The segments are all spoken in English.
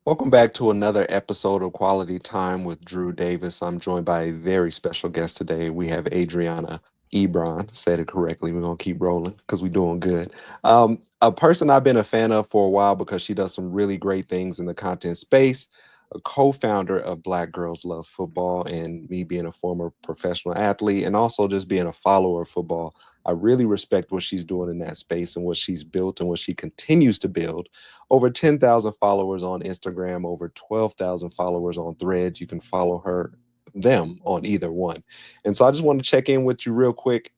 Welcome back to another episode of Quality Time with Drew Davis. I'm joined by a very special guest today. We have Adrianna Ebron. Said it correctly. We're gonna keep rolling because we're doing good. A person I've been a fan of for a while because she does some really great things in the content space. A co-founder of Black Girls Love Football, and me being a former professional athlete, and also just being a follower of football. I really respect what she's doing in that space and what she's built and what she continues to build. Over 10,000 followers on Instagram, over 12,000 followers on Threads. You can follow them on either one. And so I just want to check in with you real quick.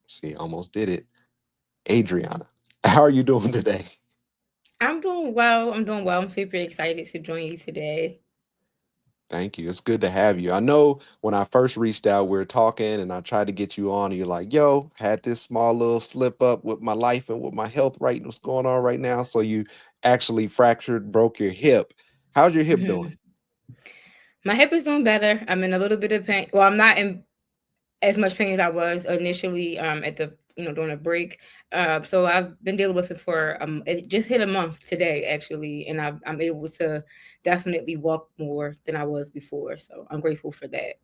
See, almost did it. Adriana, how are you doing today? I'm doing well. I'm doing well. I'm super excited to join you today. Thank you. It's good to have you. I know when I first reached out, we were talking and I tried to get you on, and you're like, yo, had this small little slip up with my life and with my health, right? What's going on right now? So you actually broke your hip. How's your hip doing? Mhm. My hip is doing better. I'm in a little bit of pain. Well, I'm not in as much pain as I was initially at the during a break. So I've been dealing with it for it just hit a month today actually, and I'm able to definitely walk more than I was before. So I'm grateful for that.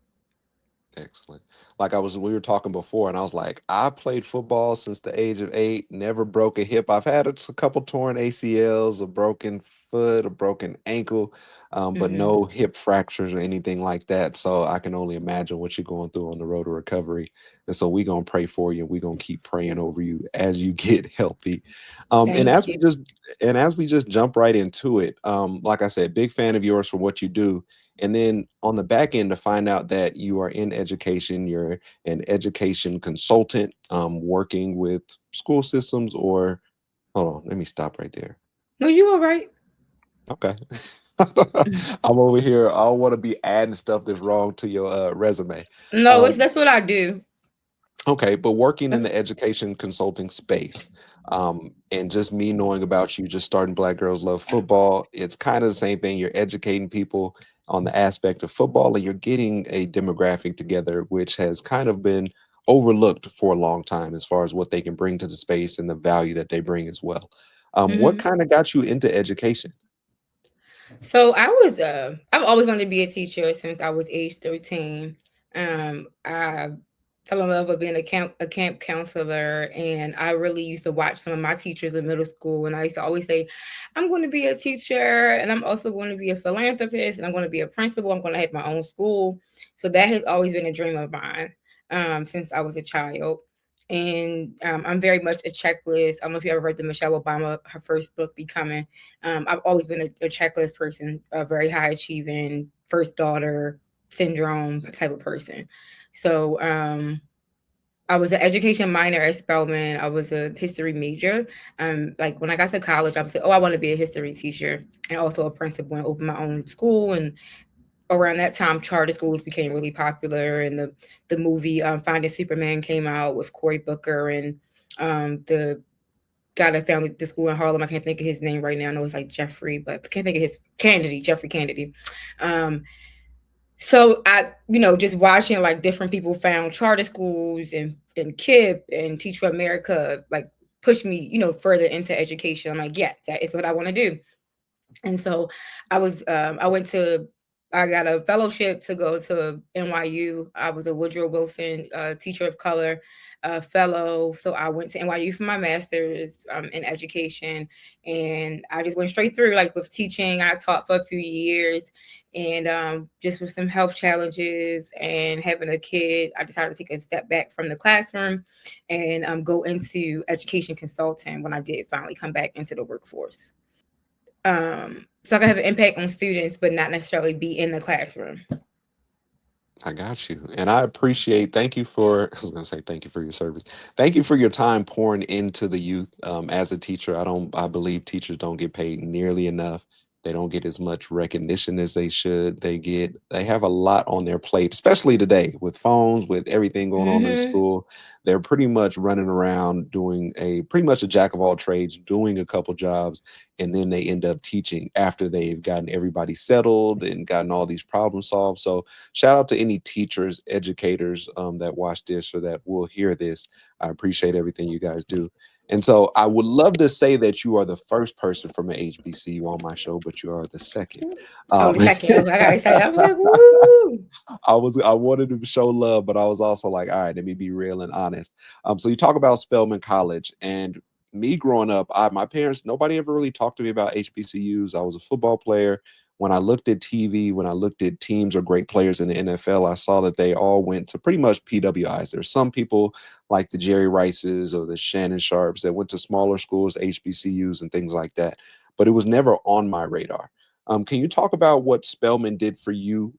Excellent. We were talking before, and I was like, I played football since the age of 8, never broke a hip. I've had a couple torn ACLs, a broken foot, a broken ankle, but Hmm. no hip fractures or anything like that. So I can only imagine what you're going through on the road to recovery. And so we're gonna pray for you, and we're gonna keep praying over you as you get healthy. Um, and Thank as you. we just and as we just jump right into it, like I said, big fan of yours for what you do. And then on the back end to find out that you are in education, you're an education consultant, working with school systems, or hold on, let me stop right there. No, you all right? Okay. I'm over here. I don't want to be adding stuff that's wrong to your resume. No, it's Um, that's what I do. Okay, but working in That's the education consulting space, and just me knowing about you, just starting Black Girls Love Football, it's kind of the same thing. You're educating people on the aspect of football, and you're getting a demographic together, which has kind of been overlooked for a long time as far as what they can bring to the space and the value that they bring as well. What Mhm. kind of got you into education? So I've always wanted to be a teacher since I was age 13. I fell in love with being a camp counselor, and I really used to watch some of my teachers in middle school, and I used to always say, I'm going to be a teacher, and I'm also going to be a philanthropist, and I'm going to be a principal. I'm going to have my own school. So that has always been a dream of mine since I was a child. And I'm very much a checklist. I don't know if you ever read the Michelle Obama, her first book, Becoming. I've always been a checklist person, a very high achieving first daughter syndrome type of person. So I was an education minor at Spelman. I was a history major. Like when I got to college, I was like, oh, I want to be a history teacher and also a principal and open my own school. And around that time, charter schools became really popular, and the movie Finding Superman came out with Cory Booker and the guy that founded the school in Harlem. I can't think of his name right now. I know it's like Jeffrey, but I can't think of his Kennedy, Jeffrey Kennedy. Um, so just watching like different people found charter schools and KIP and Teach for America, like pushed me, further into education. I'm like, yeah, that is what I want to do. And so I went to I got a fellowship to go to NYU. I was a Woodrow Wilson teacher of color fellow. So I went to NYU for my master's in education, and I just went straight through like with teaching. I taught for a few years, and just with some health challenges and having a kid, I decided to take a step back from the classroom and go into education consulting when I did finally come back into the workforce. So I can have an impact on students, but not necessarily be in the classroom. I got you. And I appreciate, thank you for, I was going to say thank you for your service. Thank you for your time pouring into the youth. As a teacher, I believe teachers don't get paid nearly enough. They don't get as much recognition as they should. They have a lot on their plate, especially today with phones, with everything going on in Hmm. school. They're pretty much running around pretty much a jack of all trades, doing a couple jobs, and then they end up teaching after they've gotten everybody settled and gotten all these problems solved. So, shout out to any teachers, educators that watch this or that will hear this. I appreciate everything you guys do. And so I would love to say that you are the first person from an HBCU on my show, but you are the second. Oh, the Um, second. Oh, I got excited. I was like, woo. I wanted to show love, but I was also like, all right, let me be real and honest. So you talk about Spelman College, and me growing up, my parents, nobody ever really talked to me about HBCUs. I was a football player. When I looked at TV, when I looked at teams or great players in the NFL, I saw that they all went to pretty much PWIs. There's some people like the Jerry Rices or the Shannon Sharps that went to smaller schools, HBCUs, and things like that. But it was never on my radar. Can you talk about what Spelman did for you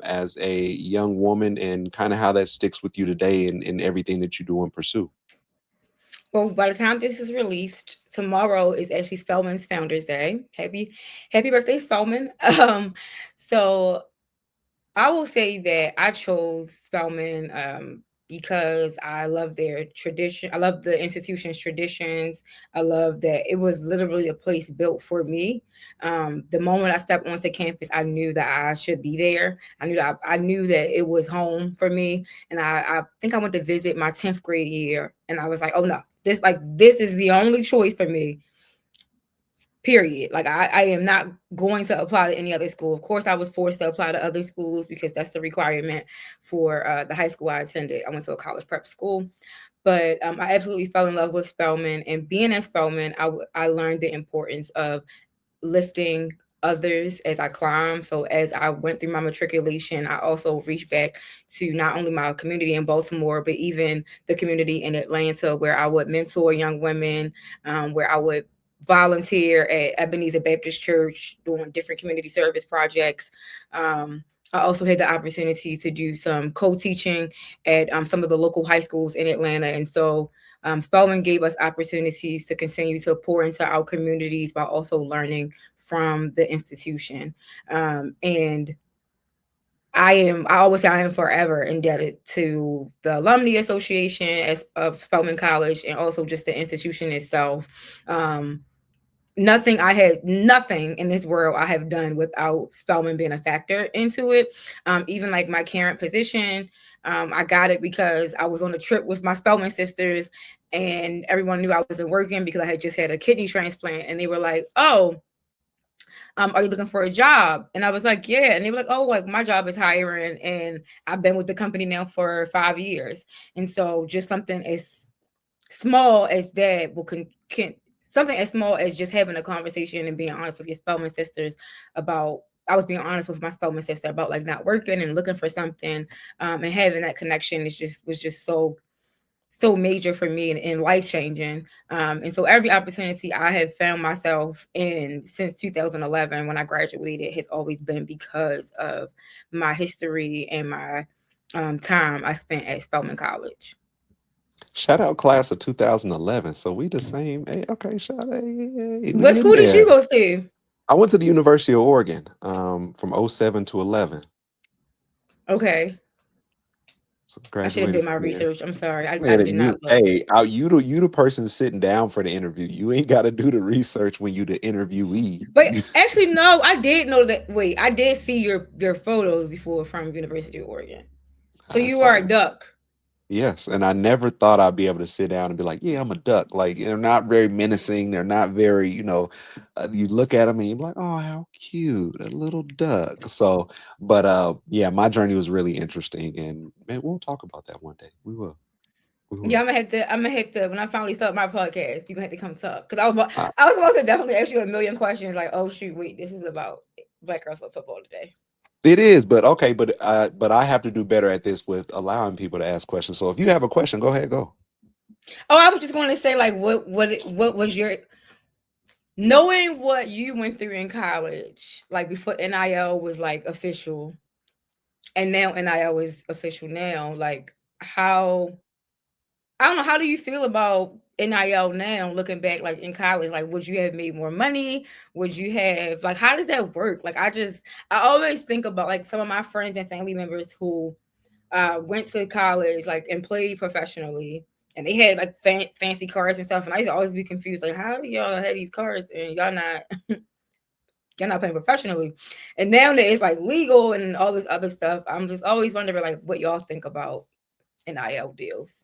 as a young woman and kind of how that sticks with you today in everything that you do and pursue? Well, by the time this is released, tomorrow is actually Spelman's Founders Day. Happy birthday, Spelman. So I will say that I chose Spelman because I love their tradition. I love the institution's traditions. I love that it was literally a place built for me. The moment I stepped onto campus, I knew that I should be there. I knew that it was home for me. And I think I went to visit my 10th grade year, and I was like, oh no, this is the only choice for me, period. Like I am not going to apply to any other school. Of course, I was forced to apply to other schools because that's the requirement for the high school I attended. I went to a college prep school, but I absolutely fell in love with Spelman. And being at Spelman, I learned the importance of lifting others as I climbed. So as I went through my matriculation, I also reached back to not only my community in Baltimore, but even the community in Atlanta, where I would mentor young women, where I would volunteer at Ebenezer Baptist Church doing different community service projects. I also had the opportunity to do some co-teaching at some of the local high schools in Atlanta. And so Spelman gave us opportunities to continue to pour into our communities while also learning from the institution. And I always say I am forever indebted to the Alumni Association of Spelman College, and also just the institution itself. Um, nothing in this world I have done without Spelman being a factor into it. Even like my current position, I got it because I was on a trip with my Spelman sisters, and everyone knew I wasn't working because I had just had a kidney transplant, and they were like, "Oh, are you looking for a job?" And I was like, "Yeah." And they were like, "Oh, like my job is hiring, and I've been with the company now for 5 years." And so just something as small as that can something as small as just having a conversation and being honest with your Spelman sisters about. I was being honest with my Spelman sister about like not working and looking for something, and having that connection is just was just so major for me and life changing. And so every opportunity I have found myself in since 2011 when I graduated has always been because of my history and my time I spent at Spelman College. Shout out class of 2011. So we the same. Hey, okay, shout out. Hey, we What in school did you there. go to? I went to the University of Oregon from '07 to 11. Okay. So I should have did graduated my from there. research. I'm sorry. I Man, did not you, look. hey, you the person sitting down for the interview. You ain't got to do the research when you the interviewee. But actually, no, I did know that. Wait, I did see your photos before from University of Oregon. So I you are saw. a duck. Yes, and I never thought I'd be able to sit down and be like, "Yeah, I'm a duck." Like they're not very menacing. They're not very, you look at them and you're like, "Oh, how cute, a little duck." So, but yeah, my journey was really interesting, and man, we'll talk about that one day. We will. We Yeah, will. I'm gonna have to when I finally start my podcast. You gonna have to come talk because Uh, I was supposed to definitely ask you a million questions. Like, oh shoot, wait, this is about Black girls love football today. it is, but okay, but I have to do better at this with allowing people to ask questions. So if you have a question, go ahead, go. Oh, I was just going to say like, what was your knowing what you went through in college, like before NIL was like official, and now NIL is official now. Like, how I don't know. How do you feel about NIL now, looking back, like in college? Like, would you have made more money? Would you have like how does that work? Like, I always think about like some of my friends and family members who went to college like and played professionally, and they had like fancy cars and stuff. And I used to always be confused, like, how do y'all have these cars and y'all not playing professionally? And now that it's like legal and all this other stuff, I'm just always wondering like what y'all think about NIL deals.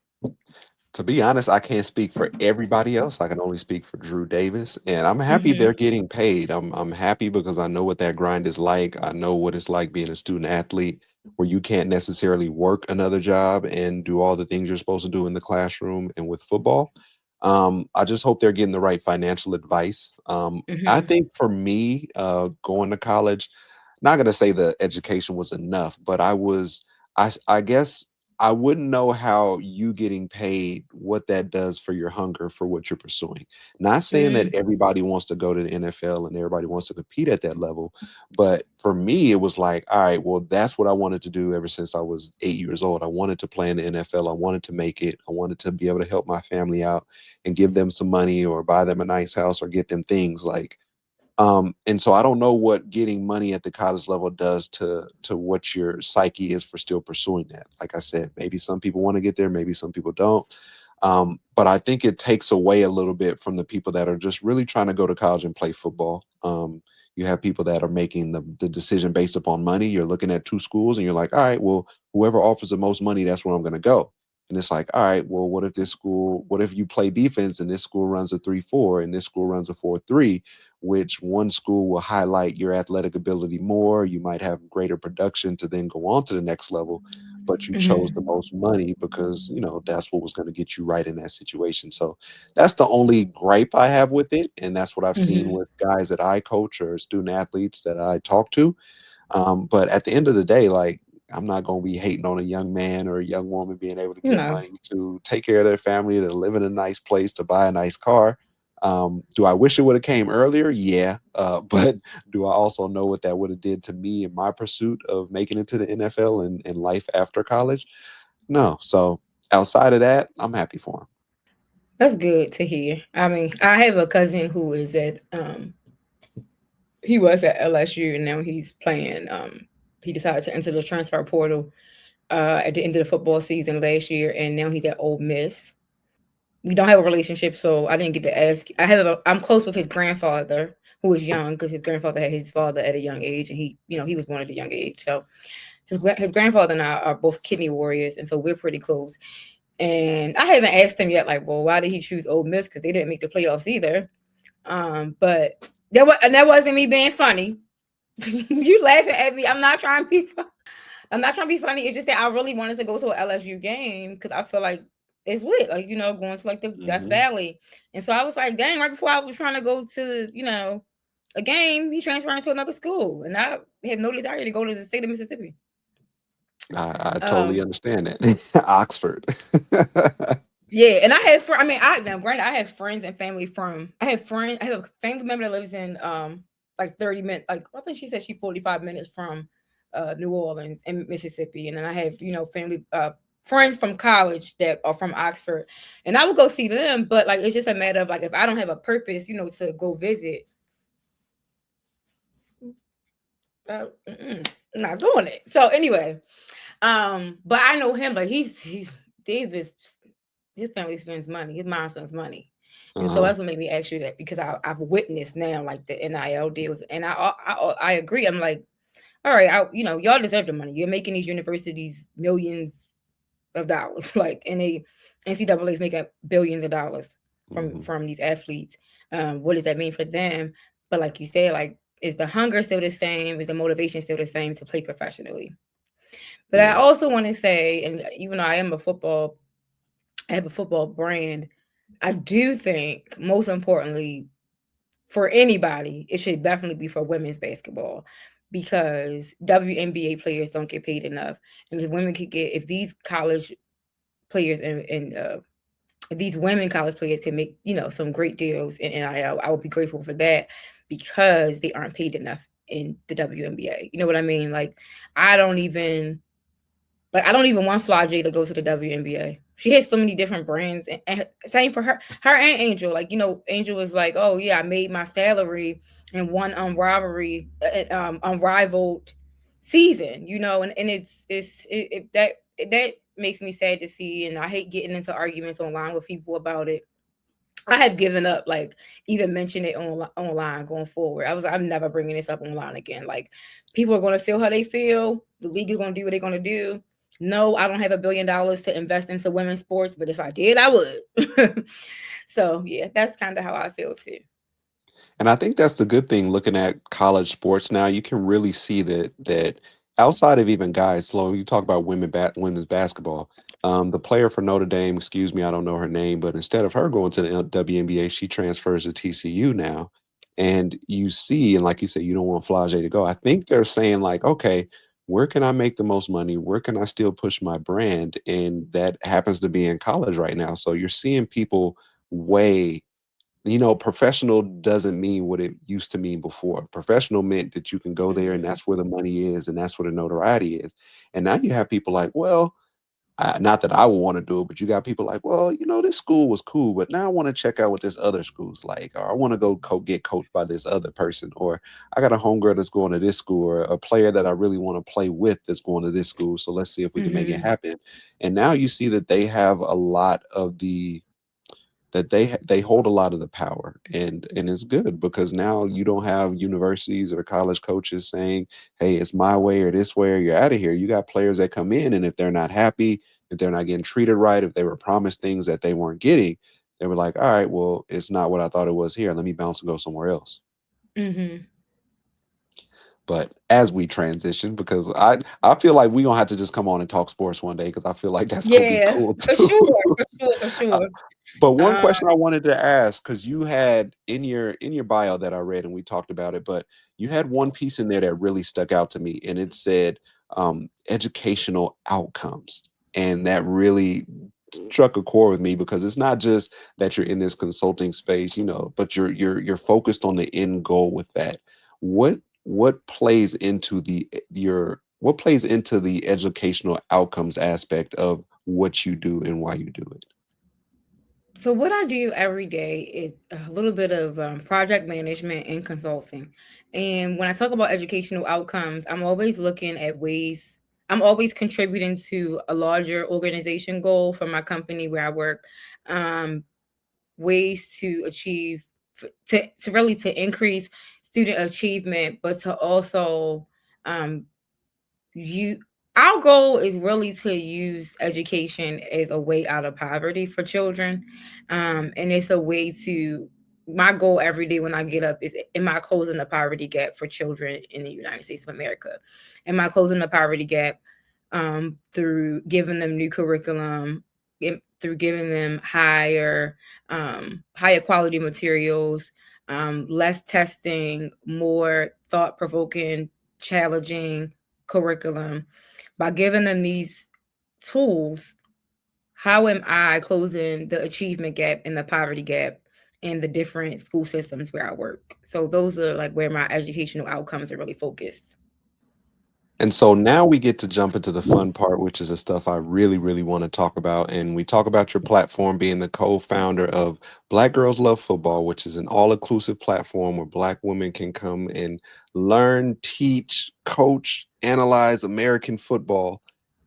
To be honest, I can't speak for everybody else. I can only speak for Drew Davis, and I'm happy Hmm. they're getting paid. I'm happy because I know what that grind is like. I know what it's like being a student athlete where you can't necessarily work another job and do all the things you're supposed to do in the classroom and with football. I just hope they're getting the right financial advice. I Hmm. think for me, going to college, not gonna say the education was enough, but I guess I wouldn't know how you getting paid, what that does for your hunger for what you're pursuing. Not saying that Mm. everybody wants to go to the NFL and everybody wants to compete at that level, but for me, it was like, all right, well, that's what I wanted to do ever since I was 8 years old. I wanted to play in the NFL. I wanted to make it. I wanted to be able to help my family out and give them some money or buy them a nice house or get them things like and so I don't know what getting money at the college level does to what your psyche is for still pursuing that. Like I said, maybe some people want to get there, maybe some people don't. But I think it takes away a little bit from the people that are just really trying to go to college and play football. You have people that are making the decision based upon money. You're looking at two schools and you're like, all right, well, whoever offers the most money, that's where I'm going to go. And it's like, all right, well, what if you play defense and this school runs a 3-4 and this school runs a 4-3? Which one school will highlight your athletic ability more. You might have greater production to then go on to the next level, but you chose the Hmm. most money because, that's what was going to get you right in that situation. So that's the only gripe I have with it. And that's what I've seen Hmm. with guys that I coach or student athletes that I talk to. But at the end of the day, like, I'm not going to be hating on a young man or a young woman being able to get No, money to take care of their family, to live in a nice place, to buy a nice car. Do I wish it would have came earlier? Yeah. But do I also know what that would have did to me in my pursuit of making it to the NFL and life after college? No. So outside of that, I'm happy for him. that's good to hear. I mean, I have a cousin who is at he was at LSU and now he's playing. He decided to enter the transfer portal at the end of the football season last year, and now he's at Ole Miss. We don't have a relationship, so I didn't get to ask. I'm close with his grandfather, who is young, because his grandfather had his father at a young age, and he was born at a young age. So his grandfather and I are both kidney warriors, and so we're pretty close. And I haven't asked him yet, like, well, why did he choose Ole Miss? Because they didn't make the playoffs either. But that wasn't me being funny. You laughing at me? I'm not trying to be funny. It's just that I really wanted to go to an LSU game because I feel like it's lit, like going to like the Death Hmm. Valley. And so I was like, dang, right before I was trying to go to a game, he transferred to another school, and I have no desire to go to the state of Mississippi. I totally Um, understand that. Oxford. yeah, and I have I mean, I now granted I have friends and family from I have a family member that lives in like 30 minutes, like I think she said she 45 minutes from New Orleans and Mississippi, and then I have family friends from college that are from Oxford, and I would go see them, but like it's just a matter of like if I don't have a purpose, to go visit, I'm not doing it. So anyway, but I know him, but he's Davis. His family spends money. His mom spends money, and so Uh-huh. that's what made me ask you that because I've witnessed now like the NIL deals, and I agree. I'm like, all right, y'all deserve the money. You're making these universities millions of dollars, like and they NCAA is making billions of dollars Hmm. from these athletes. What does that mean for them? But like you said, like is the hunger still the same? Is the motivation still the same to play professionally? But I Yeah. also want to say, and even though I have a football brand. I do think, most importantly, for anybody, it should definitely be for women's basketball because WNBA players don't get paid enough. And if these college players and if these women college players can make, some great deals in NIL, I would be grateful for that because they aren't paid enough in the WNBA. You know what I mean? Like I don't even want Fly J to go to the WNBA. She has so many different brands, and same for her and Angel. Like Angel was like, "Oh yeah, I made my salary in one unrivaled season." And that makes me sad to see, and I hate getting into arguments online with people about it. I have given up, like even mention it online going forward. I'm never bringing this up online again. Like people are going to feel how they feel. The league is going to do what they're going to do. No, I don't have $1 billion to invest into women's sports, but if I did, I would. So yeah, that's kind of how I feel too. And I think that's the good thing looking at college sports now. You can really see that outside of even guys, slow you talk about women's basketball. The player for Notre Dame, excuse me, I don't know her name, but instead of her going to the WNBA, she transfers to TCU now. And you see, and like you said, you don't want Flage to go. I think they're saying like, okay, where can I make the most money? Where can I still push my brand? And that happens to be in college right now. So you're seeing people weigh, professional doesn't mean what it used to mean before. Professional meant that you can go there and Hmm. that's where the money is and that's where the notoriety is. And now you have people like, well, not that I would want to do it, but you got people like, well, this school was cool, but now I want to check out what this other school's like, or I want to go get coached by this other person, or I got a homegirl that's going to this school, or a player that I really want to play with that's going to this school. So let's see if we can make it Hmm. happen. And now you see that they have a lot of the that they hold a lot of the power, and it's good because now you don't have universities or college coaches saying, hey, it's my way or this way or you're out of here. You got players that come in, and if they're not happy, if they're not getting treated right, if they were promised things that they weren't getting, they were like, all right, well, it's not what I thought it was here, let me bounce and go somewhere else. Hmm. But as we transition, because I feel like we're gonna have to just come on and talk sports one day because I feel like that's gonna be Yeah, cool for too. sure, for sure, for Uh, sure. but one Uh, question I wanted to ask, because you had in your bio that I read and we talked about it, but you had one piece in there that really stuck out to me, and it said educational outcomes, and that really struck a chord with me because it's not just that you're in this consulting space, but you're focused on the end goal with that. What plays into what plays into the educational outcomes aspect of what you do and why you do it? so what I do every day is a little bit of project management and consulting. And when I talk about educational outcomes, I'm always looking at ways. I'm always contributing to a larger organization goal for my company where I work. Um, Ways to achieve, to really to increase student achievement, but to also um, you our goal is really to use education as a way out of poverty for children, and it's a way to my goal every day when I get up is, am I closing the poverty gap for children in the United States of America? Am I closing the poverty gap through giving them new curriculum, through giving them higher quality materials, less testing, more thought provoking, challenging curriculum? By giving them these tools, how am I closing the achievement gap and the poverty gap in the different school systems where I work? So those are like where my educational outcomes are really focused. And so now we get to jump into the fun part, which is the stuff I really, really want to talk about. And we talk about your platform being the co founder of Black Girls Love Football, which is an all inclusive platform where Black women can come and learn, teach, coach, analyze American football.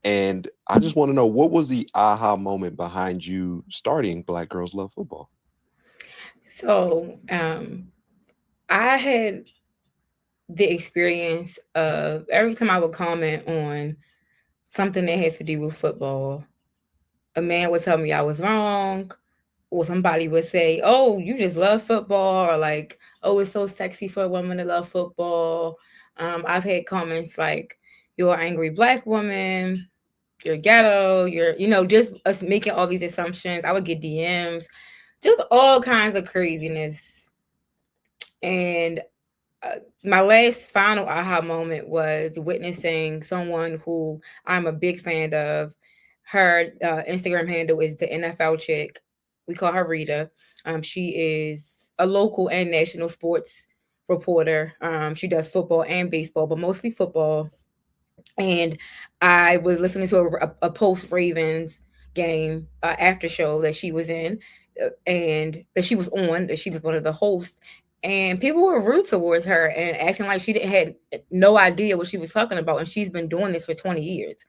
And I just want to know, what was the aha moment behind you starting Black Girls Love Football? So I had the experience of every time I would comment on something that has to do with football, a man would tell me I was wrong, or somebody would say, "Oh, you just love football," or like, "Oh, it's so sexy for a woman to love football." I've had comments like, "You're an angry black woman. You're ghetto. You're, just us making all these assumptions." I would get DMs, just all kinds of craziness. And my last final aha moment was witnessing someone who I'm a big fan of. Her Instagram handle is the NFL chick. We call her Rita. She is a local and national sports reporter. She does football and baseball, but mostly football. And I was listening to a post Ravens game after show that she was in, and that she was on, that she was one of the hosts. And people were rude towards her and acting like she didn't had no idea what she was talking about. And she's been doing this for 20 years.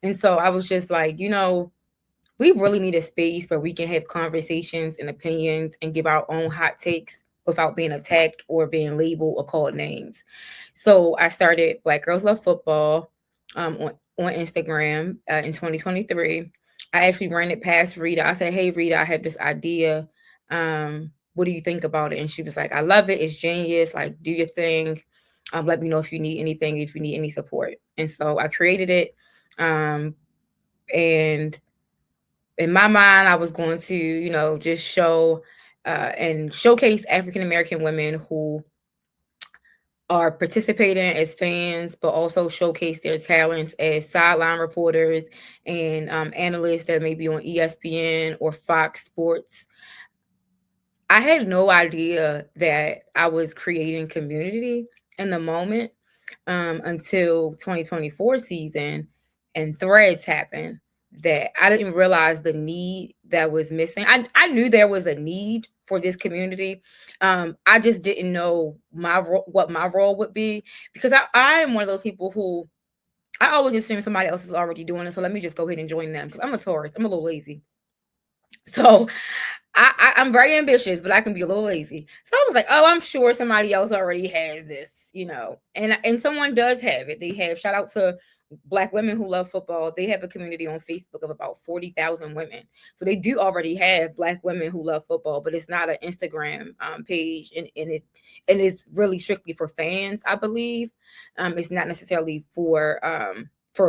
And so I was just like, we really need a space where we can have conversations and opinions and give our own hot takes without being attacked or being labeled or called names. So I started Black Girls Love Football on Instagram in 2023. I actually ran it past Rita. I said, "Hey, Rita, I have this idea. What do you think about it?" And she was like, "I love it. It's genius. Like, do your thing. Let me know if you need anything, if you need any support." And so I created it. And in my mind, I was going to, just show and showcase African American women who are participating as fans, but also showcase their talents as sideline reporters and analysts that may be on ESPN or Fox Sports. I had no idea that I was creating community in the moment until 2024 season and threads happened that I didn't realize the need that was missing. I knew there was a need for this community. I just didn't know what my role would be because I am one of those people who I always assume somebody else is already doing it. So let me just go ahead and join them because I'm a Taurus. I'm a little lazy. So I'm very ambitious, but I can be a little lazy. So I was like, oh, I'm sure somebody else already has this, and someone does have it. They have shout out to Black women who love football. They have a community on Facebook of about 40,000 women. So they do already have Black women who love football, but it's not an Instagram page, and it's really strictly for fans, I believe. It's not necessarily for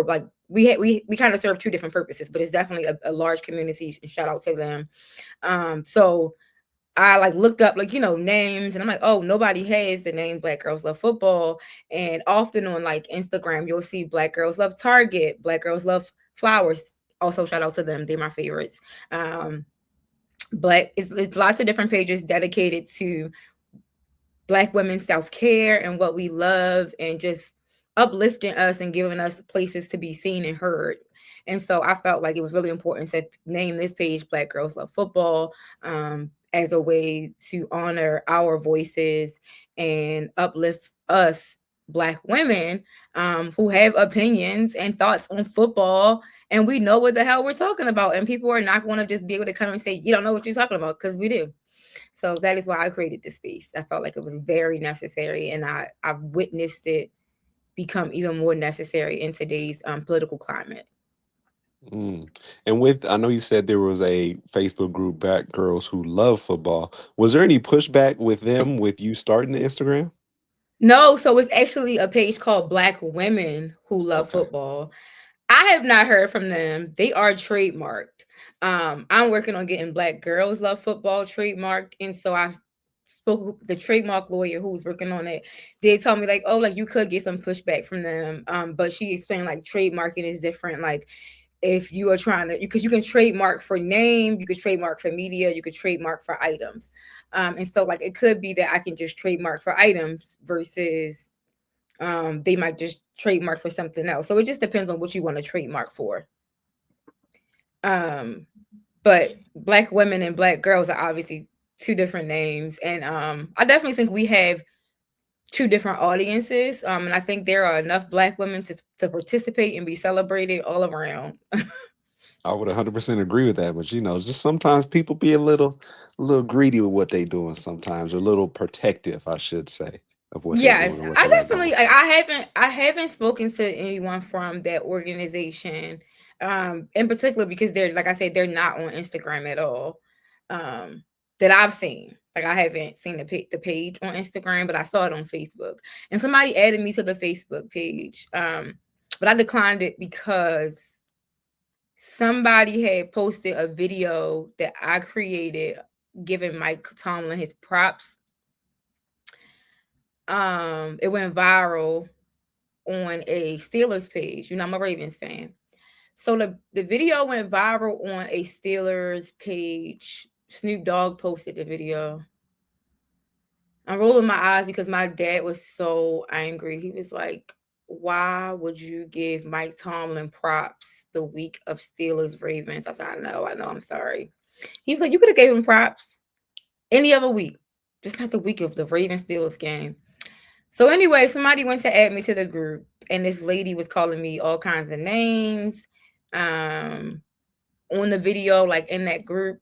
like we kind of serve two different purposes, but it's definitely a large community. And shout out to them. So I like looked up like names, and I'm like, oh, nobody has the name Black Girls Love Football. And often on like Instagram, you'll see Black Girls Love Target, Black Girls Love Flowers. Also, shout out to them; they're my favorites. But it's lots of different pages dedicated to Black women's self-care and what we love, and just uplifting us and giving us places to be seen and heard. And so I felt like it was really important to name this page Black Girls Love Football, as a way to honor our voices and uplift us Black women, who have opinions and thoughts on football, and we know what the hell we're talking about, and people are not going to just be able to come and say you don't know what you're talking about, because we do. So that is why I created this space. I felt like it was very necessary, and I've witnessed it become even more necessary in today's political climate. Mm. And I know you said there was a Facebook group, Black Girls Who Love Football. Was there any pushback with them with you starting the Instagram? No, so it's actually a page called Black Women Who Love Okay. Football. I have not heard from them. They are trademarked. I'm working on getting Black Girls Love Football trademarked, and so I spoke with the trademark lawyer who was working on it. They told me like, oh, like you could get some pushback from them, but she explained like trademarking is different. Like if you are trying to, because you can trademark for name, you could trademark for media, you could trademark for items, and so like it could be that I can just trademark for items versus they might just trademark for something else. So it just depends on what you want to trademark for. Um, but Black women and Black girls are obviously two different names, and I definitely think we have two different audiences. And I think there are enough Black women to participate and be celebrated all around. I would 100% agree with that, but just sometimes people be a little greedy with what they doing sometimes, or a little protective, I should say, of what they're Yes, doing and what I they got definitely going. like I haven't spoken to anyone from that organization in particular, because they're, like I said, they're not on Instagram at all. Um that I've seen. Like I haven't seen the page on Instagram, but I saw it on Facebook. And somebody added me to the Facebook page. But I declined it because somebody had posted a video that I created giving Mike Tomlin his props. It went viral on a Steelers page. I'm a Ravens fan. So the video went viral on a Steelers page. Snoop Dogg posted the video. I'm rolling my eyes because my dad was so angry. He was like, "Why would you give Mike Tomlin props the week of Steelers Ravens?" I said, I know, I'm sorry." He was like, "You could have gave him props any other week, just not the week of the Ravens Steelers game." So anyway, somebody went to add me to the group, and this lady was calling me all kinds of names. Um, on the video, like in that group,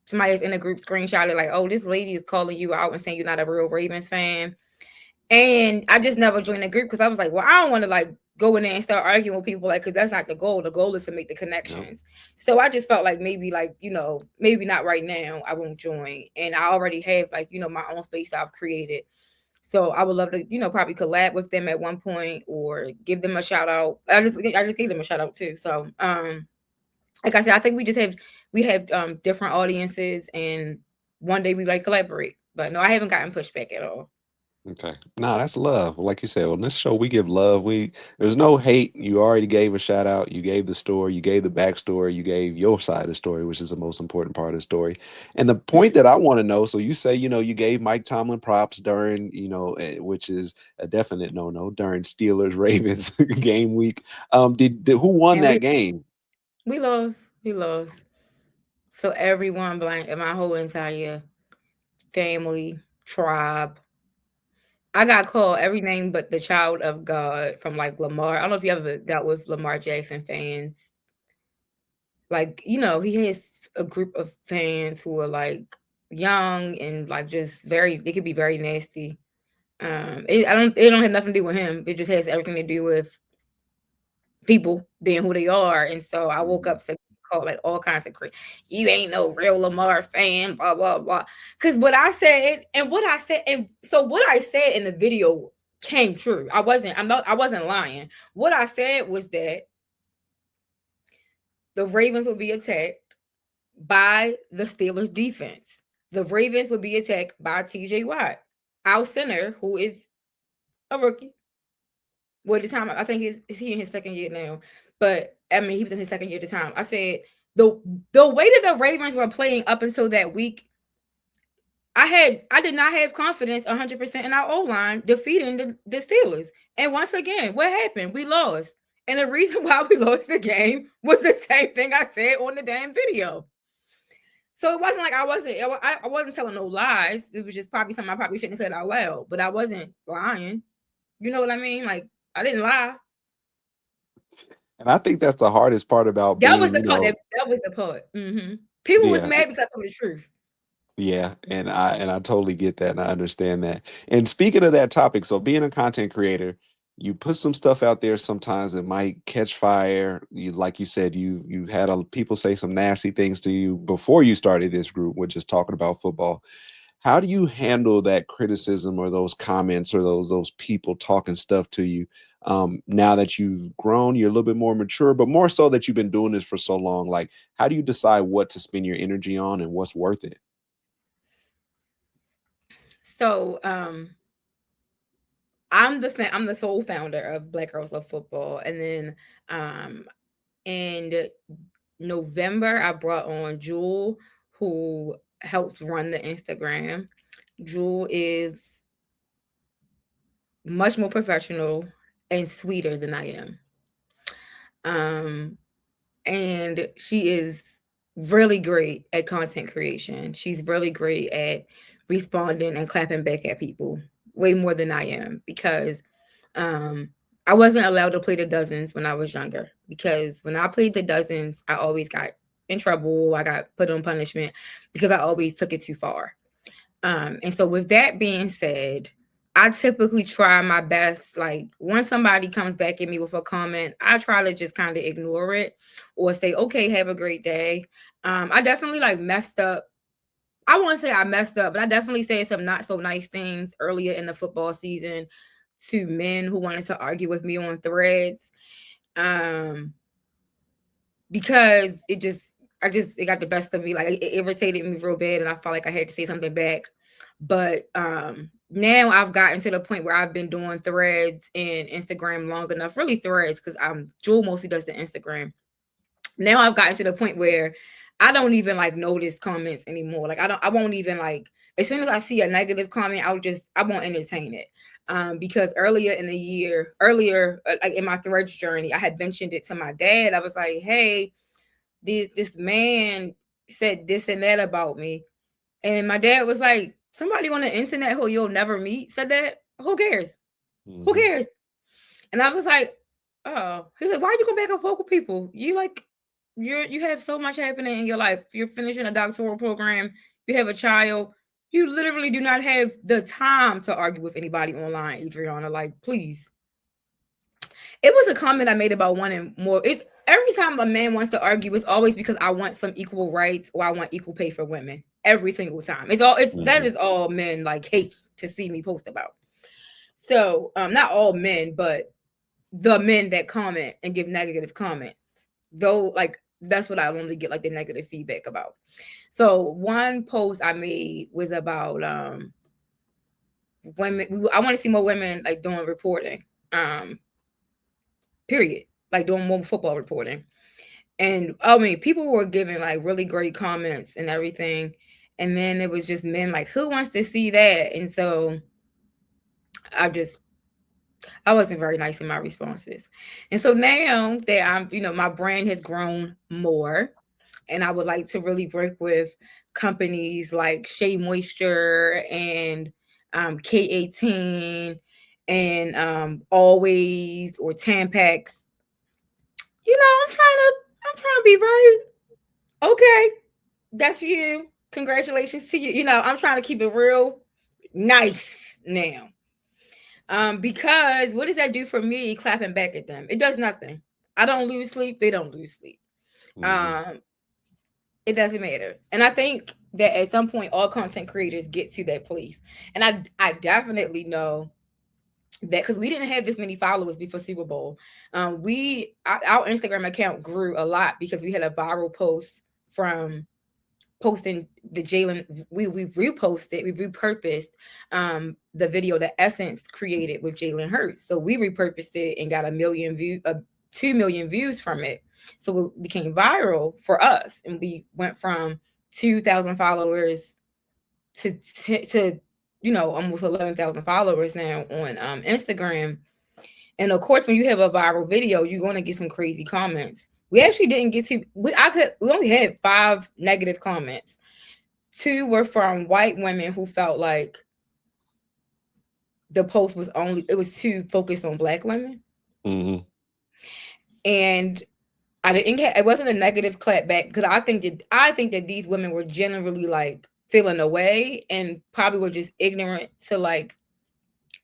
somebody's in the group screenshotted like, "Oh, this lady is calling you out and saying you're not a real Ravens fan." And I just never joined the group because I was like, well, I don't want to like go in there and start arguing with people, like, because that's not the goal. The goal is to make the Yep. connections. So I just felt like maybe, like, maybe not right now, I won't join. And I already have, like, my own space that I've created. So I would love to, probably collab with them at one point or give them a shout out. I just gave them a shout out too. So like I said, I think we have different audiences, and one day we might collaborate. But no, I haven't gotten pushback at all. Okay. Nah, that's love. Like you said, on this show, we give love. There's no hate. You already gave a shout out. You gave the story. You gave the backstory. You gave your side of the story, which is the most important part of the story. And the point that I want to know, so you say, you gave Mike Tomlin props during, which is a definite no-no during Steelers Ravens game week. Who won And we that game? we lost. We lost. So everyone blank, and my whole entire family, tribe. I got called every name but the child of God from, like, Lamar. I don't know if you ever dealt with Lamar Jackson fans. Like, he has a group of fans who are, like, young and, like, just they could be very nasty. It don't have nothing to do with him. It just has everything to do with people being who they are. And so I woke Mhm. up to call, like, all kinds of you ain't no real Lamar fan, blah blah blah. Because what I said in the video came true. I wasn't lying. What I said was that the Ravens would be attacked by the Steelers defense. The Ravens would be attacked by TJ Watt, our center, who is a rookie. Well, at the time, I think is he in his second year now, but I mean, he was in his second year at the time. I said the the way that the Ravens were playing up until that week, I did not have confidence 100% in our O line defeating the Steelers. And once again, what happened? We lost, and the reason why we lost the game was the same thing I said on the damn video. So it wasn't like I wasn't telling no lies. It was just probably something I probably shouldn't have said out loud, but I wasn't lying. You know what I mean? Like, I didn't lie. And I think that's the hardest part about That was being, the part that was the part. People was yeah. mad because of the truth. Yeah, and I totally get that and I understand that. And speaking of that topic, so being a content creator, you put some stuff out there sometimes it might catch fire. Like you said, you had people say some nasty things to you before you started this group, which is talking about football. How do you handle that criticism or those comments or those people talking stuff to you? Now that you've grown, you're a little bit more mature, but more so that you've been doing this for so long. Like, how do you decide what to spend your energy on and what's worth it? So, I'm the sole founder of Black Girls Love Football, and then in November I brought on Jewel, who helps run the Instagram. Jewel is much more professional and sweeter than I am. Um, and she is really great at content creation. She's really great at responding and clapping back at people, way more than I am, because um I wasn't allowed to play the dozens when I was younger, because when I played the dozens, I always got in trouble. I got put on punishment because I always took it too far. And so with that being said, I typically try my best. Like, when somebody comes back at me with a comment, I try to just kind of ignore it or say, okay, have a great day. I definitely, like, messed up. I won't say I messed up, but I definitely said some not so nice things earlier in the football season to men who wanted to argue with me on threads. Um, because it got the best of me. Like, it irritated me real bad, and I felt like I had to say something back. But now I've gotten to the point where I've been doing threads and Instagram long enough, really threads, because Jewel mostly does the Instagram. Now I've gotten to the point where I don't even, like, notice comments anymore. Like, I won't even, like, as soon as I see a negative comment, I won't entertain it. Because earlier, like, in my threads journey, I had mentioned it to my dad. I was like, hey, this man said this and that about me. And my dad was like, somebody on the internet who you'll never meet said that. Who cares? Who Mhm. cares? And I was like, oh. He was like, why you come back and forth with people? You have so much happening in your life. You're finishing a doctoral program, you have a child. You literally do not have the time to argue with anybody online, Adriana. Like, please. It was a comment I made about wanting more. It's every time a man wants to argue, it's always because I want some equal rights or I want equal pay for women. Every single time. It's that Mhm. is all men like hate to see me post about. So not all men, but the men that comment and give negative comments. Though like that's what I only get like the negative feedback about. So one post I made was about women. I want to see more women like doing reporting. Period. Like doing more football reporting. And I mean, people were giving like really great comments and everything. And then it was just men like, who wants to see that? And so I just I wasn't very nice in my responses. And so now that my brand has grown more and I would like to really work with companies like Shea Moisture and K18 and Always or Tampax. I'm trying to be very okay. That's you. Congratulations to you. I'm trying to keep it real nice now. Because what does that do for me clapping back at them? It does nothing. I don't lose sleep, they don't lose sleep. Mhm. Um, it doesn't matter. And I think that at some point all content creators get to that place. And I definitely know that because we didn't have this many followers before Super Bowl. Our Instagram account grew a lot because we had a viral post from posting the Jalen. We reposted, we repurposed the video that Essence created with Jalen Hurts. So we repurposed it and got 2 million views from it. So it became viral for us, and we went from 2,000 followers to almost 11,000 followers now on Instagram. And of course, when you have a viral video, you're going to get some crazy comments. We actually didn't get to. We only had 5 negative comments. 2 were from white women who felt like the post was only it was too focused on black women, Mhm. and I didn't get it wasn't a negative clapback because I think that these women were generally like feeling away and probably were just ignorant to like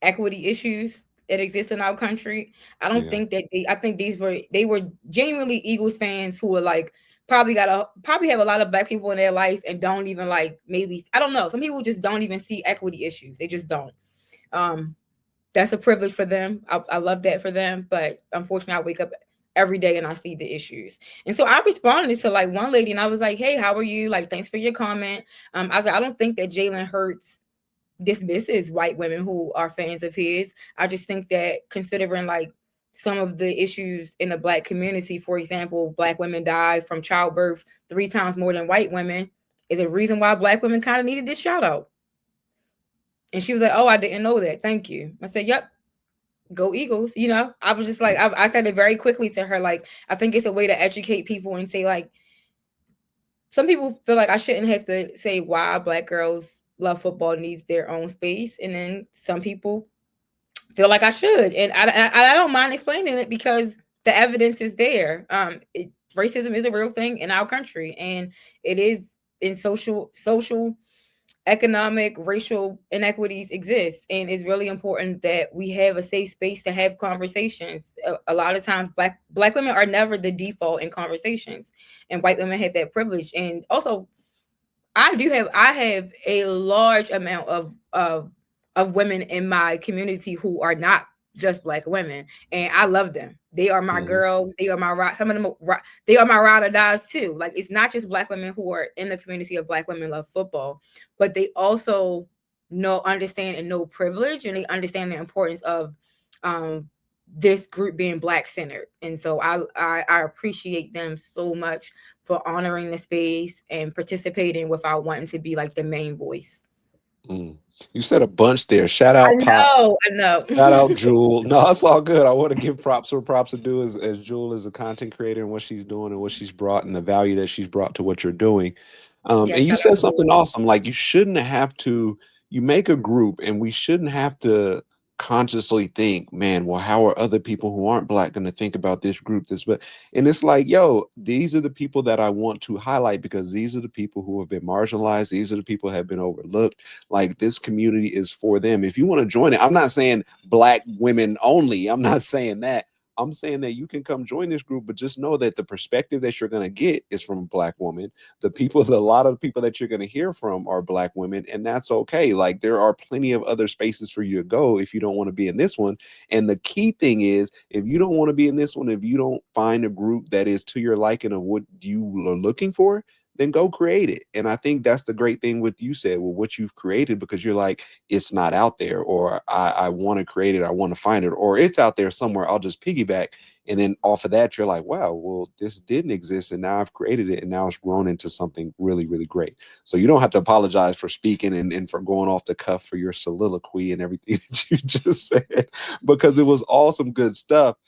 equity issues that exist in our country. I don't Yeah. think that I think they were genuinely Eagles fans who were like probably have a lot of black people in their life and don't even like maybe I don't know. Some people just don't even see equity issues. They just don't. Um, that's a privilege for them. I love that for them, but unfortunately, I wake up every day and I see the issues. And so I responded to like one lady, and I was like, "Hey, how are you? Like, thanks for your comment." I was like, "I don't think that Jalen Hurts dismisses white women who are fans of his. I just think that considering like some of the issues in the black community, for example, black women die from childbirth 3 times more than white women, is a reason why black women kind of needed this shout out." And she was like, "Oh, I didn't know that. Thank you." I said, "Yep, go Eagles." I was just like, I said it very quickly to her. Like, I think it's a way to educate people and say, like, some people feel like I shouldn't have to say why black girls love football needs their own space. And then some people feel like I should. And I don't mind explaining it because the evidence is there. Racism is a real thing in our country, and it is in social economic racial inequities exist, and it's really important that we have a safe space to have conversations. A lot of times black women are never the default in conversations, and white women have that privilege. And also I have a large amount of women in my community who are not just black women, and I love them. They are my Mhm. girls. They are my ride. Some of them, they are my ride or dies too. Like, it's not just black women who are in the community of black women love football, but they also understand and know privilege, and they understand the importance of um this group being black centered. And so I appreciate them so much for honoring the space and participating without wanting to be like the main voice. Mm. You said a bunch there. Shout out Pops. I know. Shout out Jewel. No, it's all good. I want to give props where props are due as Jewel is a content creator and what she's doing and what she's brought and the value that she's brought to what you're doing. Yeah, And you shout out said to something you. awesome. Like you shouldn't have to, you make a group and we shouldn't have to consciously think, man, well, how are other people who aren't black going to think about this group? But and it's like, yo, these are the people that I want to highlight because these are the people who have been marginalized. These are the people who have been overlooked. Like this community is for them. If you want to join it, I'm not saying black women only. I'm not saying that. I'm saying that you can come join this group, but just know that the perspective that you're going to get is from a black woman. The people, a lot of the people that you're going to hear from are black women, and that's okay. Like, there are plenty of other spaces for you to go if you don't want to be in this one. And the key thing is, if you don't want to be in this one, if you don't find a group that is to your liking of what you are looking for, then go create it. And I think that's the great thing with you said, with what you've created, because you're like, it's not out there, or I want to create it, I want to find it, or it's out there somewhere, I'll just piggyback. And then off of that, you're like, wow, well, this didn't exist. And now I've created it, and now it's grown into something really, really great. So you don't have to apologize for speaking and for going off the cuff for your soliloquy and everything that you just said, because it was all some good stuff.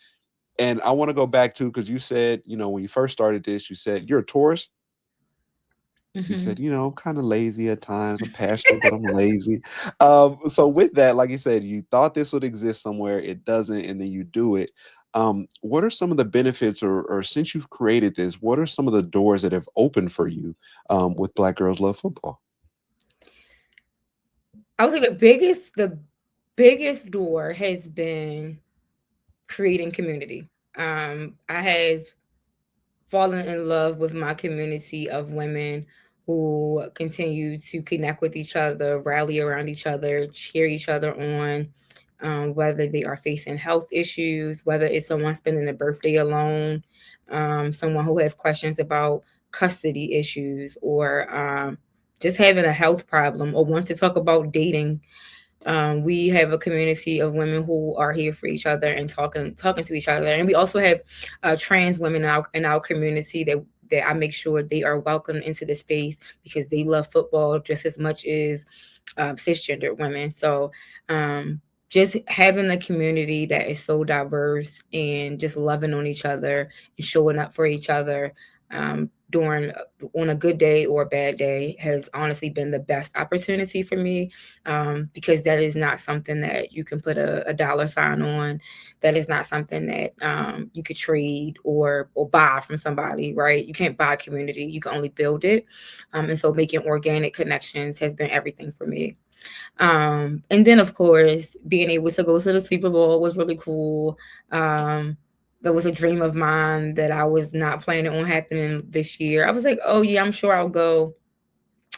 And I want to go back to, because you said, when you first started this, you said you're a Taurus. You Hmm. said, I'm kind of lazy at times. I'm passionate, but I'm lazy. So with that, like you said, you thought this would exist somewhere, it doesn't, and then you do it. What are some of the benefits, or since you've created this, what are some of the doors that have opened for you with Black Girls Love Football? I would say the biggest door has been creating community. I have fallen in love with my community of women who continue to connect with each other, rally around each other, cheer each other on, whether they are facing health issues, whether it's someone spending a birthday alone, someone who has questions about custody issues, or just having a health problem, or wants to talk about dating. We have a community of women who are here for each other and talking to each other, and we also have trans women in our community that I make sure they are welcome into the space because they love football just as much as cisgender women. So just having a community that is so diverse and just loving on each other and showing up for each other during on a good day or a bad day has honestly been the best opportunity for me, because that is not something that you can put a dollar sign on. That is not something that you could trade or buy from somebody, right? You can't buy community, you can only build it. And so making organic connections has been everything for me. And then of course, being able to go to the Super Bowl was really cool. That was a dream of mine that I was not planning on happening this year. I was like, oh yeah, I'm sure I'll go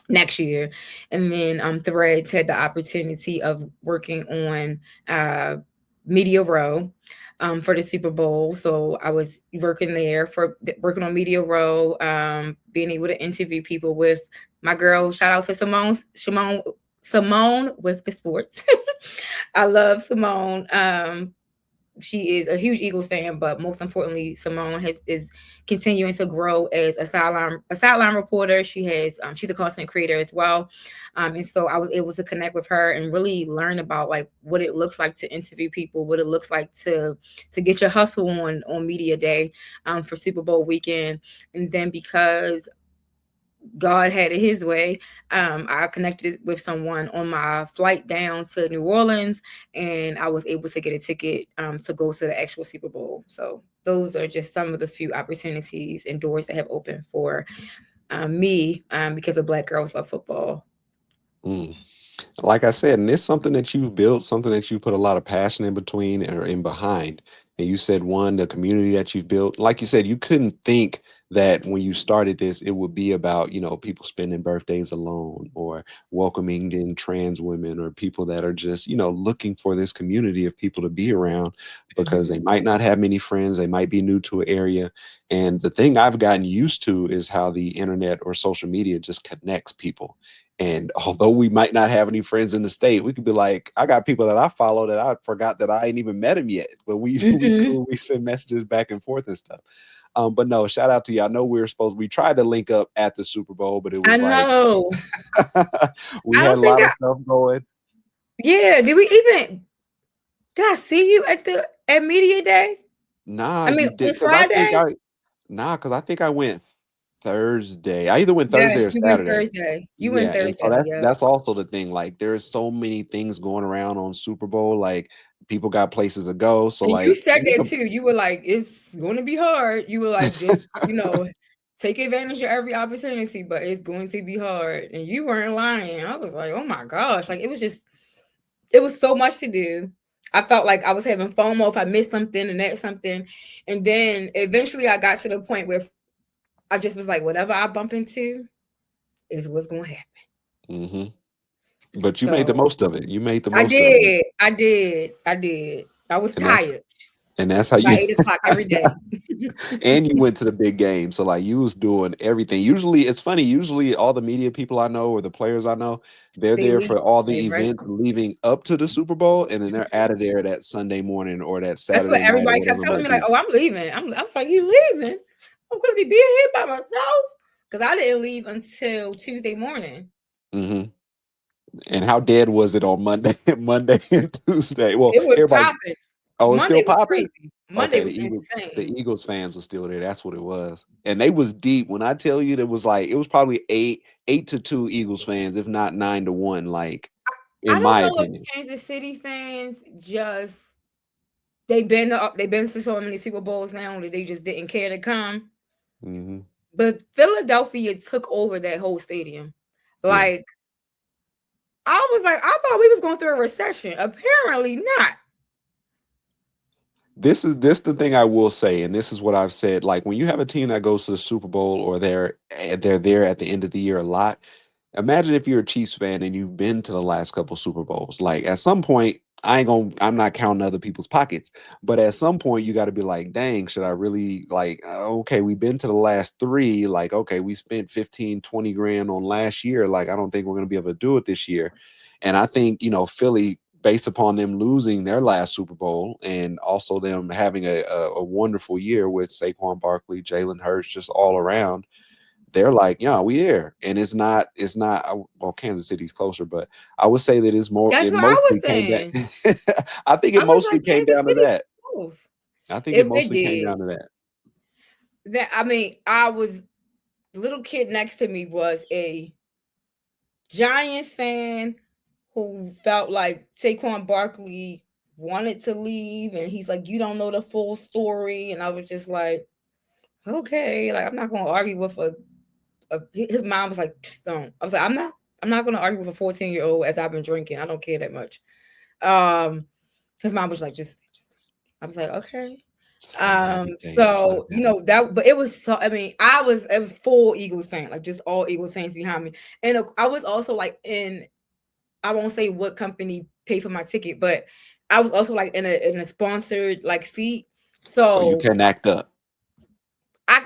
next year. And then Threads had the opportunity of working on Media Row for the Super Bowl. So I was working on Media Row, being able to interview people with my girl. Shout out to Simone with the sports. I love Simone. She is a huge Eagles fan, but most importantly, Simone is continuing to grow as a sideline reporter. She's a content creator as well, and so I was able to connect with her and really learn about like what it looks like to interview people, what it looks like to get your hustle on media day, for Super Bowl weekend. And then because God had it his way, I connected with someone on my flight down to New Orleans, and I was able to get a ticket to go to the actual Super Bowl. So those are just some of the few opportunities and doors that have opened for me, because of Black Girls Love Football. Mm. Like I said, and it's something that you've built, something that you put a lot of passion in between or in behind. And you said, one, the community that you've built. Like you said, you couldn't think that when you started this, it would be about, people spending birthdays alone, or welcoming in trans women, or people that are just, looking for this community of people to be around, because they Mhm. might not have many friends, they might be new to an area. And the thing I've gotten used to is how the internet or social media just connects people. And although we might not have any friends in the state, we could be like, I got people that I follow that I forgot that I ain't even met them yet. But we we Mhm. cool, we send messages back and forth and stuff. But no, shout out to you. I know we tried to link up at the Super Bowl, but it I was like know. we I had a don't think lot of I. stuff going. Yeah. Did I see you at Media Day? Nah, I mean, you did, on because I think Friday. I went Thursday. I either went Thursday Yes, or you went Saturday. Thursday. You went Yeah, and so Thursday. Yep. that's also the thing. Like, there's so many things going around on Super Bowl. Like, people got places to go. So And you like, said that too. You were like, it's going to be hard. You were like, just, take advantage of every opportunity, but it's going to be hard. And you weren't lying. I was like, oh my gosh. Like, it was so much to do. I felt like I was having FOMO if I missed something and that something. And then eventually I got to the point where I just was like, whatever I bump into is what's going to happen. Hmm. But you made the So most of it. You made the I most of it, did. I did. I did. I was and that's tired and that's how by you. 8 o'clock every day. And you went to the big game, so like you was doing everything. Usually, it's funny. Usually, all the media people I know or the players I know, they're They there leave for all the right. events leaving up to the Super Bowl, and then they're out of there that Sunday morning or that That's what Saturday night or everybody kept whatever it telling might me, like, be. "Oh, I'm leaving." I was like, "You leaving? I'm gonna be being here by myself." Because I didn't leave until Tuesday morning. Hmm. And how dead was it on Monday, Monday and Tuesday? Well, It was everybody. popping. Oh, it's still Monday was popping. crazy. Monday Okay, was The insane. Eagles fans were still there. That's what it was, and they was deep. When I tell you, it was like it was probably 8-2 Eagles fans, if not 9-1. Like, in I don't my know if opinion. Kansas City fans just they've been to so many Super Bowls now that they just didn't care to come. Hmm. But Philadelphia took over that whole stadium. Yeah. Like I was like, I thought we was going through a recession. Apparently not. This the thing I will say, and this is what I've said. Like when you have a team that goes to the Super Bowl or they're there at the end of the year a lot. Imagine if you're a Chiefs fan and you've been to the last couple Super Bowls. Like at some point, I'm not counting other people's pockets, but at some point you got to be like, dang, should I really like okay, we've been to the last three, like okay, we spent 15, 20 grand on last year. Like I don't think we're gonna be able to do it this year. And I think, Philly, based upon them losing their last Super Bowl and also them having a wonderful year with Saquon Barkley, Jalen Hurts, just all around, they're like, yeah, we here. And it's not well, Kansas City's closer, but I would say that That's it what I was mostly came down. saying. I think I it was mostly like, came Kansas down to City that. close. I think it It mostly came did. down to that. That I mean, I was the little kid next to me was a Giants fan who felt like Saquon Barkley wanted to leave, and he's like, "You don't know the full story." And I was just like, "Okay, like I'm not going to argue with a." His mom was like, "Just don't." I was like, I'm not going to argue with a 14-year-old after I've been drinking. I don't care that much." Um, his mom was like, just. I was like, "Okay." Just let it have its day. Just let it So have its day. that, but it was so. I mean, it was full Eagles fan, like just all Eagles fans behind me, and I was also like in. I won't say what company paid for my ticket, but I was also like in a sponsored like seat. So you So can act up. I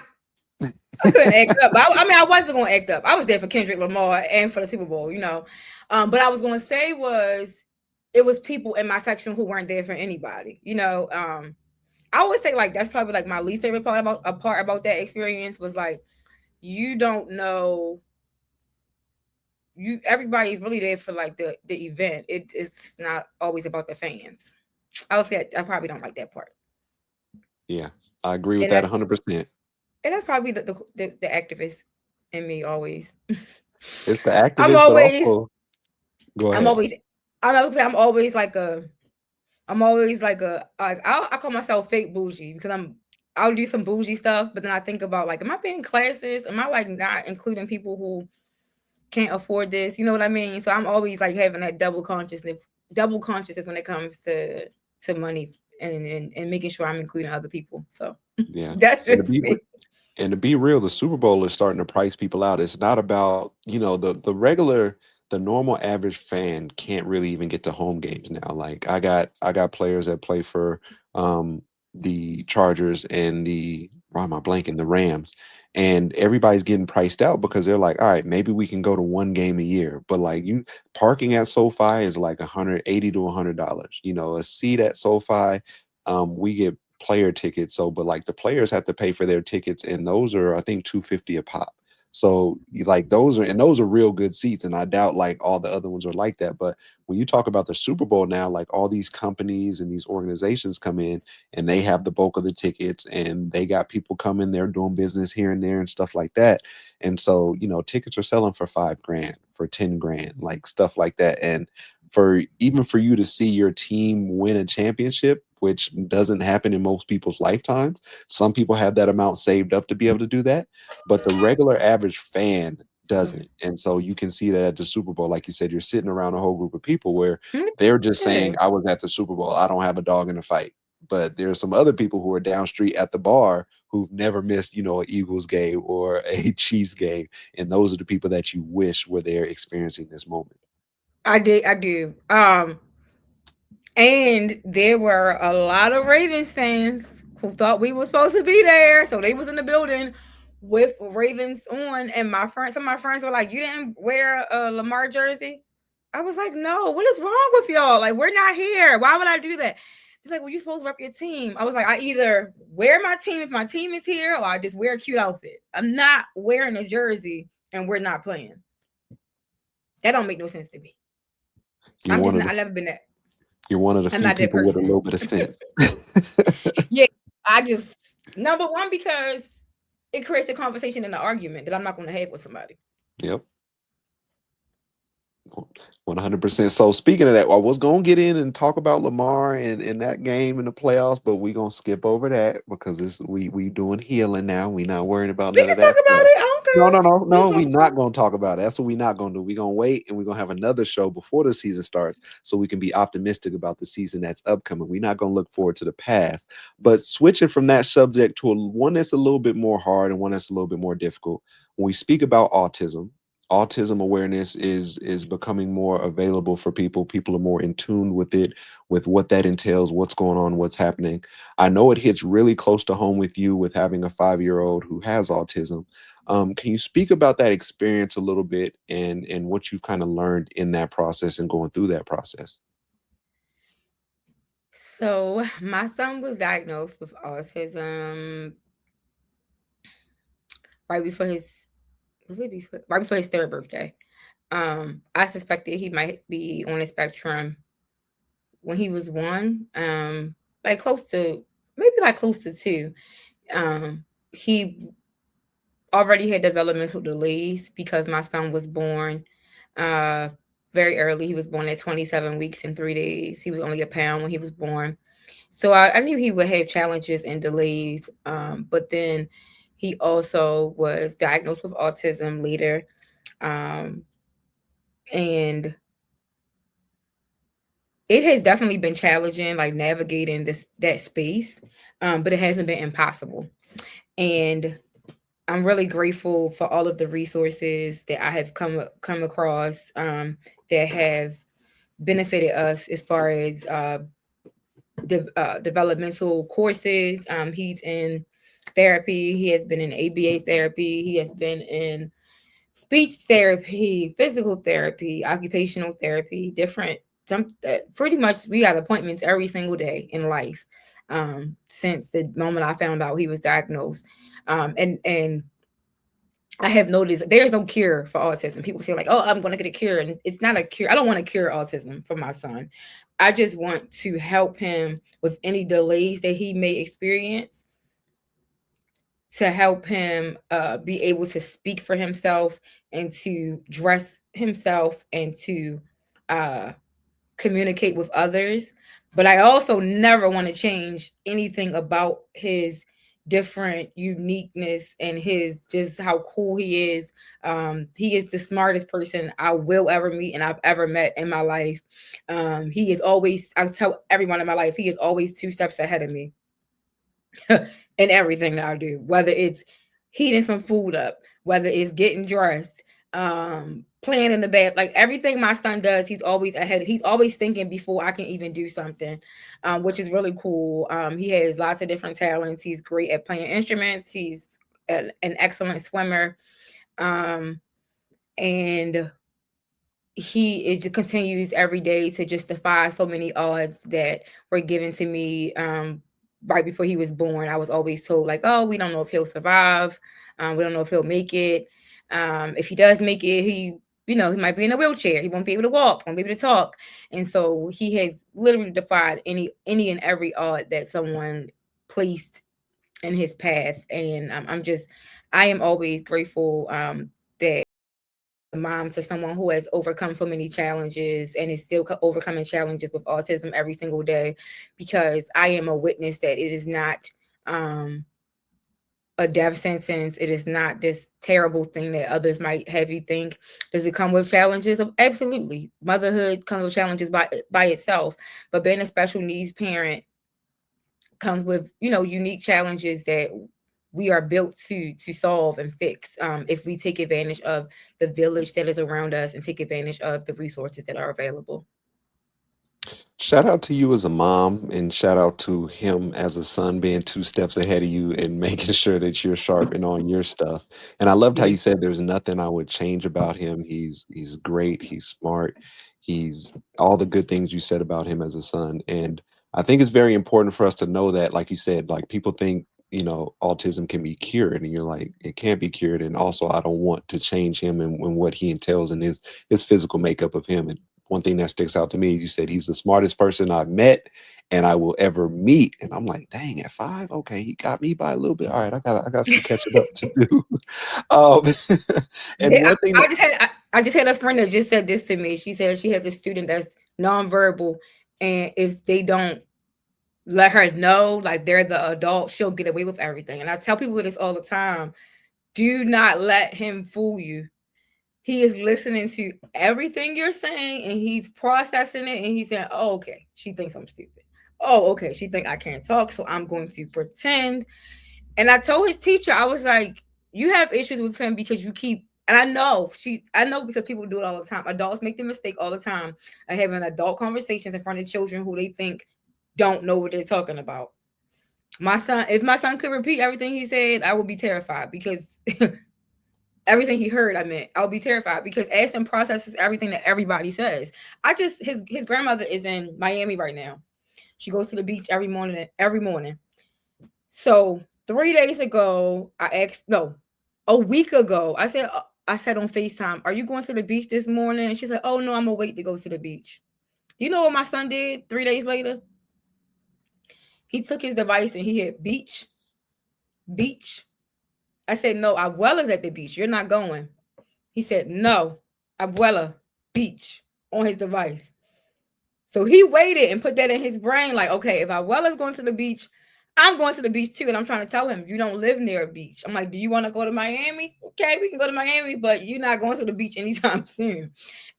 I couldn't act up. I mean, I wasn't going to act up. I was there for Kendrick Lamar and for the Super Bowl. But I was going to say was it was people in my section who weren't there for anybody. I always say like that's probably like my least favorite part about that experience was like you don't know everybody's really there for like the event. It's not always about the fans. I would say I probably don't like that part, Yeah, I agree with and that that 100%. and that's probably the activist in me always. It's the I'm activist, but always also go I'm ahead. always I was say I'm always like I call myself fake bougie because I'll do some bougie stuff, but then I think about like, am I being classes? Am I like not including people who can't afford this? You know what I mean? So I'm always like having that double consciousness when it comes to money and making sure I'm including other people. So Yeah. that's And to just be me. And to be real, the Super Bowl is starting to price people out. It's not about, the normal average fan can't really even get to home games now. Like I got players that play for um the Chargers and why am I blanking, the Rams. And everybody's getting priced out because they're like, all right, maybe we can go to one game a year. But like you parking at SoFi is like $180 to $100. A seat at SoFi, we get player tickets. So, but like the players have to pay for their tickets, and those are I think 250 a pop. So like those are real good seats, and I doubt like all the other ones are like that. But when you talk about the Super Bowl now, like all these companies and these organizations come in and they have the bulk of the tickets, and they got people coming there doing business here and there and stuff like that. And so tickets are selling for 5 grand, for 10 grand, like stuff like that. And for you to see your team win a championship, which doesn't happen in most people's lifetimes. Some people have that amount saved up to be able to do that, but the regular average fan doesn't. And so you can see that at the Super Bowl, like you said, you're sitting around a whole group of people where they're just saying, Yeah. I was at the Super Bowl, I don't have a dog in the fight. But there's some other people who are down street at the bar who've never missed, an Eagles game or a Chiefs game. And those are the people that you wish were there experiencing this moment. I do. And there were a lot of Ravens fans who thought we were supposed to be there, so they was in the building with Ravens on. And some of my friends were like, "You didn't wear a Lamar jersey?" I was like, "No, what is wrong with y'all? Like, we're not here. Why would I do that?" They're like, "Well, you're supposed to rep your team." I was like, "I either wear my team if my team is here, or I just wear a cute outfit. I'm not wearing a jersey and we're not playing. That don't make no sense to me. You're one of the I've never been that. you're one of the I'm few not that people with a person." little bit of sense. Yeah, I just number one because it creates a conversation and an argument that I'm not going to have with somebody. Yep. 100%. So speaking of that, I was gonna get in and talk about Lamar and that game in the playoffs, but we gonna skip over that because we doing healing now. We not worrying about We none can of talk that about stuff. it. I don't No, care. no, no, We no. can We talk about not gonna talk about it. That's what we not gonna do. We gonna wait and we gonna have another show before the season starts so we can be optimistic about the season that's upcoming. We're not gonna look forward to the past. But switching from that subject to one that's a little bit more hard and one that's a little bit more difficult. When we speak about autism awareness is becoming more available for people. People are more in tune with it, with what that entails, what's going on, what's happening. I know it hits really close to home with you with having a 5-year-old who has autism. Can you speak about that experience a little bit and what you've kind of learned in that process and going through that process? it. So my son was diagnosed with autism right before his was it before right before his third birthday. I suspected he might be on the spectrum when he was one. Like close to maybe like close to two. He already had developmental delays because my son was born uh very early. He was born at 27 weeks and 3 days. He was only a pound when he was born. So I knew he would have challenges and delays. But then he also was diagnosed with autism later. Um, and it has definitely been challenging, like navigating that space. But it hasn't been impossible. And I'm really grateful for all of the resources that I have come across that have benefited us as far as developmental courses. He's in therapy. He has been in ABA therapy. He has been in speech therapy, physical therapy, occupational therapy, different. Pretty much, we got appointments every single day in life since the moment I found out he was diagnosed. And I have noticed there's no cure for autism. People say like, "Oh, I'm going to get a cure," and it's not a cure. I don't want to cure autism for my son. I just want to help him with any delays that he may experience, to help him be able to speak for himself and to dress himself and to uh, communicate with others. But I also never want to change anything about his different uniqueness and his just how cool he is. He is the smartest person I will ever meet and I've ever met in my life. He is always, I tell everyone in my life, he is always 2 steps ahead of me in everything that I do, whether it's heating some food up, whether it's getting dressed, playing in the bed, like everything my son does, he's always ahead. He's always thinking before I can even do something, which is really cool. He has lots of different talents. He's great at playing instruments. He's an excellent swimmer. Um, and it continues every day to just defy so many odds that were given to me right before he was born. I was always told like, "Oh, we don't know if he'll survive. We don't know if he'll make it. If he does make it, he might be in a wheelchair. He won't be able to walk, won't be able to talk." And so he has literally defied any and every odd that someone placed in his path. And I am always grateful that mom to someone who has overcome so many challenges and is still overcoming challenges with autism every single day, because I am a witness that it is not um a death sentence. It is not this terrible thing that others might have you think. Does it come with challenges? Absolutely. Motherhood comes with challenges by itself, but being a special needs parent comes with, unique challenges that we are built to solve and fix, if we take advantage of the village that is around us and take advantage of the resources that are available. Shout out to you as a mom, and shout out to him as a son, being two steps ahead of you and making sure that you're sharp and on your stuff. And I loved how Yeah. you said there's nothing I would change about him. He's great. He's smart. He's all the good things you said about him as a son. And I think it's very important for us to know that, like you said, like people think, autism can be cured, and you're like, it can't be cured. And also, I don't want to change him and what he entails and his physical makeup of him. And one thing that sticks out to me is you said he's the smartest person I've met and I will ever meet. And I'm like, dang, at 5, okay, he got me by a little bit. All right, I got some catching up to do. um, and I, one thing that I just had a friend that just said this to me. She said she has a student that's nonverbal, and if they don't let her know, like they're the adult, she'll get away with everything. And I tell people this all the time: do not let him fool you. He is listening to everything you're saying, and he's processing it, and he's saying, "Oh, okay, she thinks I'm stupid. Oh, okay, she think I can't talk, so I'm going to pretend." And I told his teacher, I was like, "You have issues with him because you keep." And I know because people do it all the time. Adults make the mistake all the time of having adult conversations in front of children who they think don't know what they're talking about. If my son could repeat everything he said, I would be terrified because everything he heard, I meant, I would be terrified because Aston processes everything that everybody says. His grandmother is in Miami right now. She goes to the beach every morning. Every morning. So 3 days ago, I asked no, a week ago, I said on FaceTime, "Are you going to the beach this morning?" And she said, "Oh no, I'm gonna wait to go to the beach." Do you know what my son did 3 days later? He took his device and he hit beach, beach. I said, "No, Abuela's at the beach. You're not going." He said, "No, Abuela, beach," on his device. So he waited and put that in his brain, like, okay, if Abuela's going to the beach, I'm going to the beach too. And I'm trying to tell him, you don't live near a beach. I'm like, do you want to go to Miami? Okay, we can go to Miami, but you're not going to the beach anytime soon.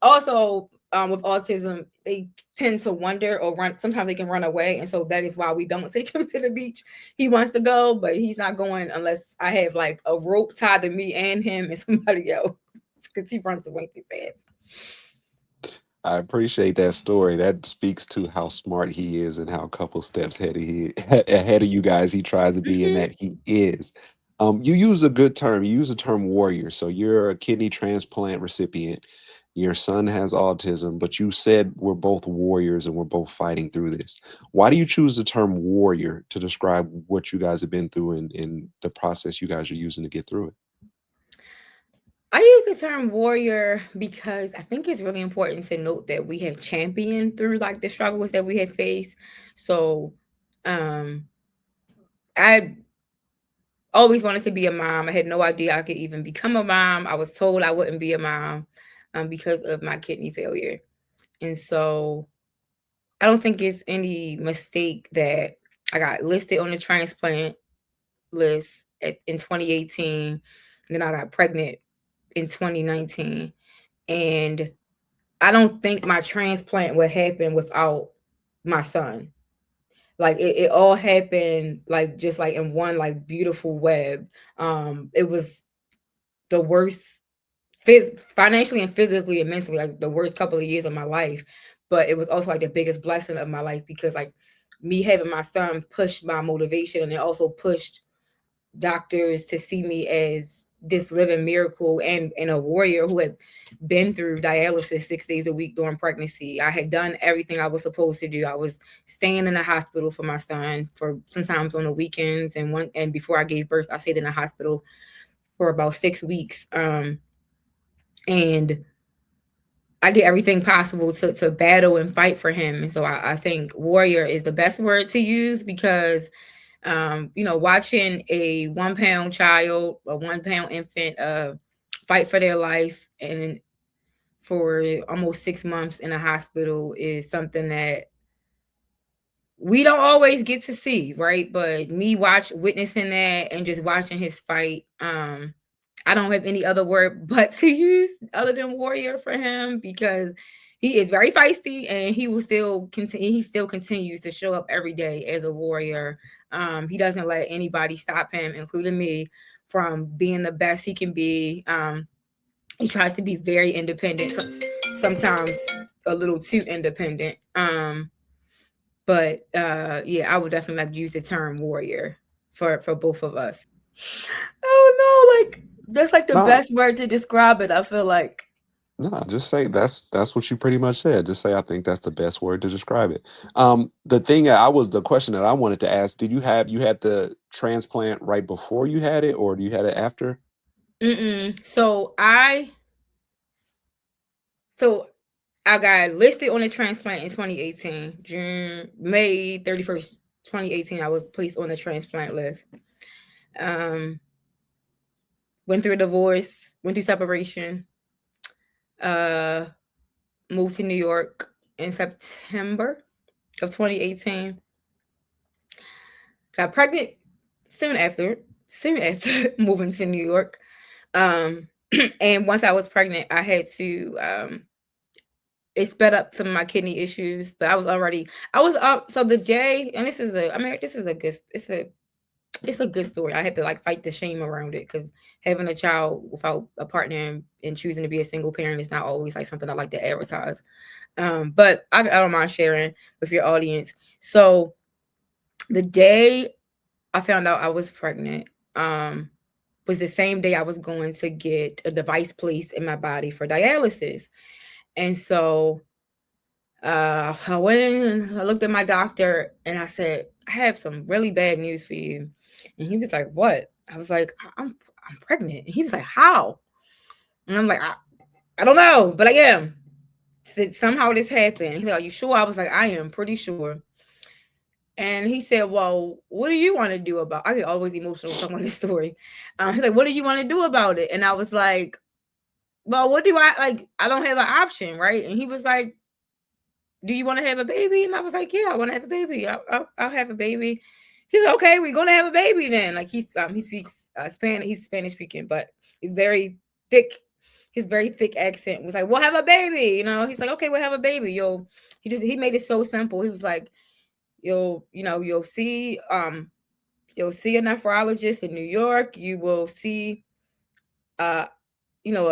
Also, with autism, they tend to wander or run. Sometimes they can run away. And so that is why we don't take him to the beach. He wants to go, but he's not going unless I have like a rope tied to me and him and somebody else because he runs away too fast. I appreciate that story. That speaks to how smart he is and how a couple steps ahead of you guys he tries to be, and Mm-hmm. that he is. You use a good term. You use the term warrior. So you're a kidney transplant recipient. Your son has autism, but you said we're both warriors and we're both fighting through this. Why do you choose the term warrior to describe what you guys have been through and the process you guys are using to get through it? I use the term warrior because I think it's really important to note that we have championed through like the struggles that we have faced. So, um, I always wanted to be a mom. I had no idea I could even become a mom. I was told I wouldn't be a mom, because of my kidney failure. And so I don't think it's any mistake that I got listed on the transplant list in 2018. And then I got pregnant in 2019. And I don't think my transplant would happen without my son. Like it all happened like just like in one like beautiful web. It was the worst financially and physically and mentally, like the worst couple of years of my life. But it was also like the biggest blessing of my life because like me having my son pushed my motivation and it also pushed doctors to see me as this living miracle and a warrior who had been through dialysis 6 days a week during pregnancy. I had done everything I was supposed to do. I was staying in the hospital for my son for sometimes on the weekends and before I gave birth, I stayed in the hospital for about 6 weeks. And I did everything possible to battle and fight for him. And so I think warrior is the best word to use because watching a 1 pound child, a 1 pound infant, fight for their life and for almost 6 months in a hospital is something that we don't always get to see, right? But me witnessing that and just watching his fight, I don't have any other word but to use other than warrior for him, because he is very feisty and he will still continue. He still continues to show up every day as a warrior. He doesn't let anybody stop him, including me, from being the best he can be. He tries to be very independent, sometimes a little too independent. But yeah, I would definitely like use the term warrior for both of us. Oh no, like that's like the No, best word to describe it. I feel like. no, just say that's what you pretty much said. Just say I think that's the best word to describe it. The question that I wanted to ask, did you had the transplant right before you had it, or do you had it after? Mm-mm. So I got listed on the transplant in 2018, May 31st, 2018. I was placed on the transplant list. Um, went through a divorce, went through separation. Uh, moved to New York in September of 2018. Got pregnant soon after, soon after moving to New York. Um, and once I was pregnant, I had to it sped up some of my kidney issues, but I was up. So the J, and this is a good, it's a good story. I had to like fight the shame around it, because having a child without a partner and choosing to be a single parent is not always like something I like to advertise. But I don't mind sharing with your audience. So the day I found out I was pregnant, was the same day I was going to get a device placed in my body for dialysis. And so I went in and I looked at my doctor and I said, I have some really bad news for you. And he was like, what? I was like, I'm pregnant. And he was like, how? And I'm like, I don't know, but I am. Somehow this happened. He's like, are you sure? I was like, I am pretty sure. And he said, well, what do you want to do about I get always emotional talking about this story. He's like, what do you want to do about it? And I was like, well, what do I like? I don't have an option, right? And he was like, do you want to have a baby? And I was like, yeah, I want to have a baby. I'll have a baby. He's like, okay, we're gonna have a baby then. Like he speaks Spanish. He's Spanish speaking, but he's very thick. His very thick accent was like, we'll have a baby. You know, he's like, okay, we'll have a baby. He made it so simple. He was like, you'll see a nephrologist in New York. You will see uh you know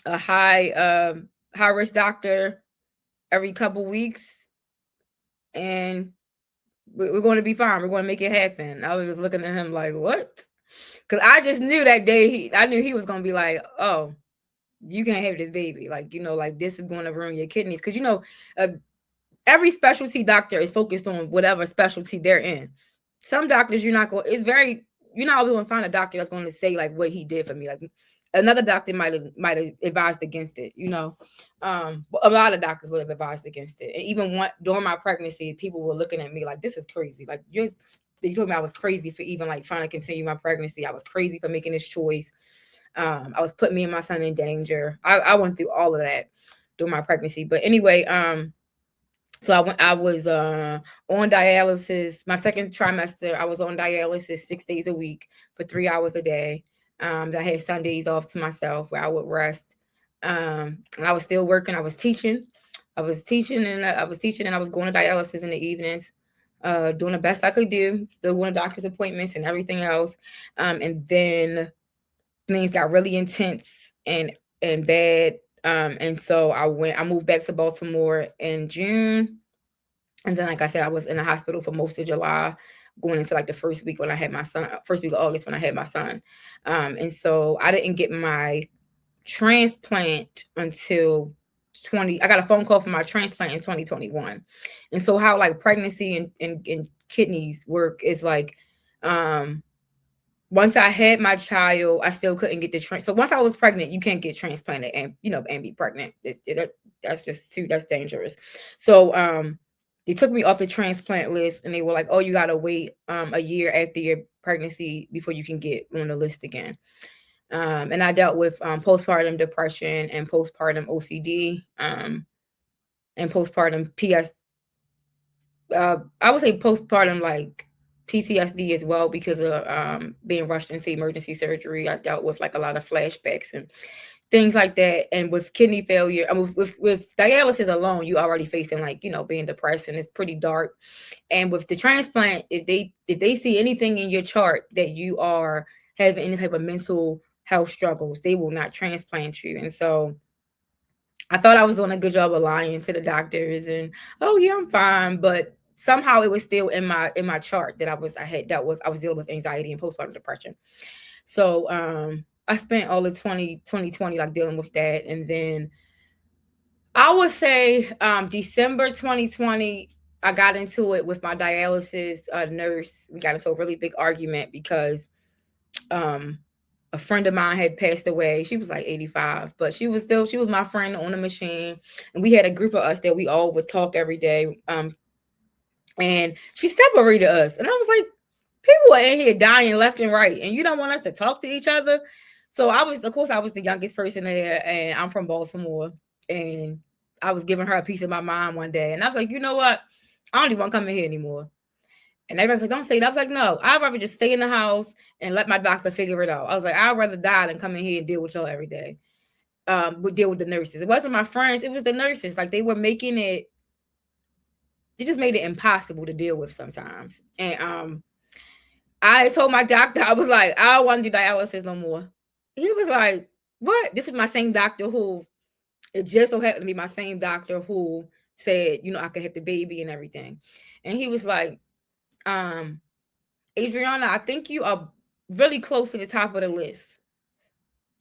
a high risk doctor every couple weeks, and we're going to be fine. We're going to make it happen. I was just looking at him like, what? Because I just knew that day I knew he was going to be like, oh, you can't have this baby, like, like this is going to ruin your kidneys, because uh, every specialty doctor is focused on whatever specialty they're in. Some doctors you're not always going to find a doctor that's going to say like what he did for me. Like another doctor might have advised against it. A lot of doctors would have advised against it. And even during my pregnancy, people were looking at me like, this is crazy. Like they told me I was crazy for even like trying to continue my pregnancy. I was crazy for making this choice. I was putting me and my son in danger. I went through all of that during my pregnancy. But anyway, so I was on dialysis. My second trimester, I was on dialysis 6 days a week for 3 hours a day. I had Sundays off to myself where I would rest. And I was still working. I was teaching and I was going to dialysis in the evenings, doing the best I could do, still going to doctor's appointments and everything else. And then things got really intense and bad. And so I moved back to Baltimore in June. And then, like I said, I was in the hospital for most of July, going into like the first week when I had my son, first week of August when I had my son. And so I didn't get my transplant until I got a phone call for my transplant in 2021. And so how like pregnancy and kidneys work is like, um, once I had my child, I still couldn't get so once I was pregnant, you can't get transplanted and be pregnant. That's just that's dangerous. So they took me off the transplant list and they were like, oh, you gotta wait a year after your pregnancy before you can get on the list again. And I dealt with postpartum depression and postpartum OCD, and postpartum I would say postpartum like PTSD as well because of being rushed into emergency surgery. I dealt with like a lot of flashbacks and things like that. And with kidney failure, I mean, with dialysis alone, you already facing like being depressed and it's pretty dark. And with the transplant, if they see anything in your chart that you are having any type of mental health struggles, they will not transplant you. And so I thought I was doing a good job of lying to the doctors and oh yeah, I'm fine. But somehow it was still in my chart that I was dealing with anxiety and postpartum depression. So I spent all of 2020 like dealing with that. And then I would say December 2020, I got into it with my dialysis nurse. We got into a really big argument because um a friend of mine had passed away. She was like 85, but she was my friend on the machine. And we had a group of us that we all would talk every day. And she separated us. And I was like, people are in here dying left and right, and you don't want us to talk to each other. So of course, I was the youngest person there, and I'm from Baltimore. And I was giving her a piece of my mind one day, and I was like, you know what? I don't even want to come in here anymore. And everybody's like, don't say that. I was like, no, I'd rather just stay in the house and let my doctor figure it out. I was like, I'd rather die than come in here and deal with y'all every day. Would deal with the nurses. It wasn't my friends, it was the nurses. Like they just made it impossible to deal with sometimes. And I told my doctor, I was like, I don't want to do dialysis no more. He was like, what? This was my same doctor who, it just so happened to be my same doctor who said, I could have the baby and everything. And he was like, um, Adrianna, I think you are really close to the top of the list.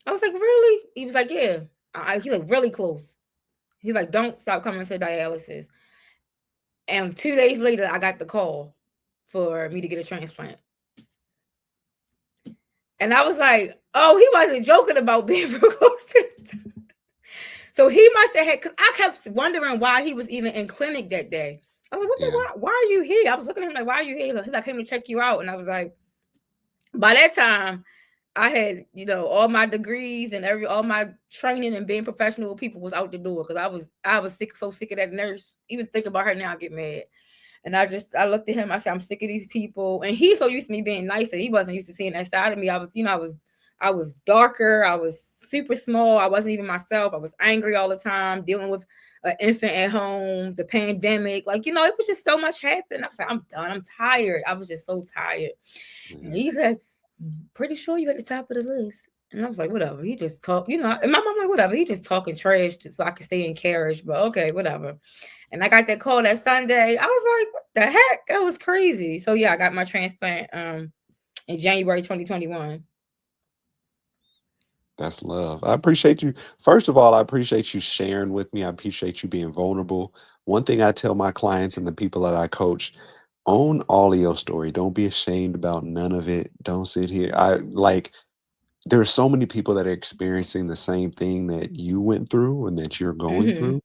I was like, really? He was like, yeah. He's like, really close. He's like, don't stop coming to dialysis. And 2 days later, I got the call for me to get a transplant. And I was like, oh, he wasn't joking about being real close to the top. So he must have had, because I kept wondering why he was even in clinic that day. I was like, Yeah. why are you here? I was looking at him like, why are you here? He's like, I came to check you out. And I was like, by that time, I had, all my degrees and all my training and being professional with people was out the door because I was so sick of that nurse. Even think about her now, I get mad. And I looked at him. I said, I'm sick of these people. And he's so used to me being nicer. He wasn't used to seeing that side of me. I was darker. I was super small. I wasn't even myself. I was angry all the time, dealing with an infant at home, the pandemic. Like, it was just so much happening. I was like, I'm done. I'm tired. I was just so tired. And he said, pretty sure you're at the top of the list. And I was like, whatever. He just talk, and my mom like, whatever. He just talking trash so I could stay in carriage. But okay, whatever. And I got that call that Sunday. I was like, what the heck? That was crazy. So yeah, I got my transplant in January 2021. That's love. I appreciate you. First of all, I appreciate you sharing with me. I appreciate you being vulnerable. One thing I tell my clients and the people that I coach, own all of your story. Don't be ashamed about none of it. Don't sit here. I like there are so many people that are experiencing the same thing that you went through and that you're going Mm-hmm. through.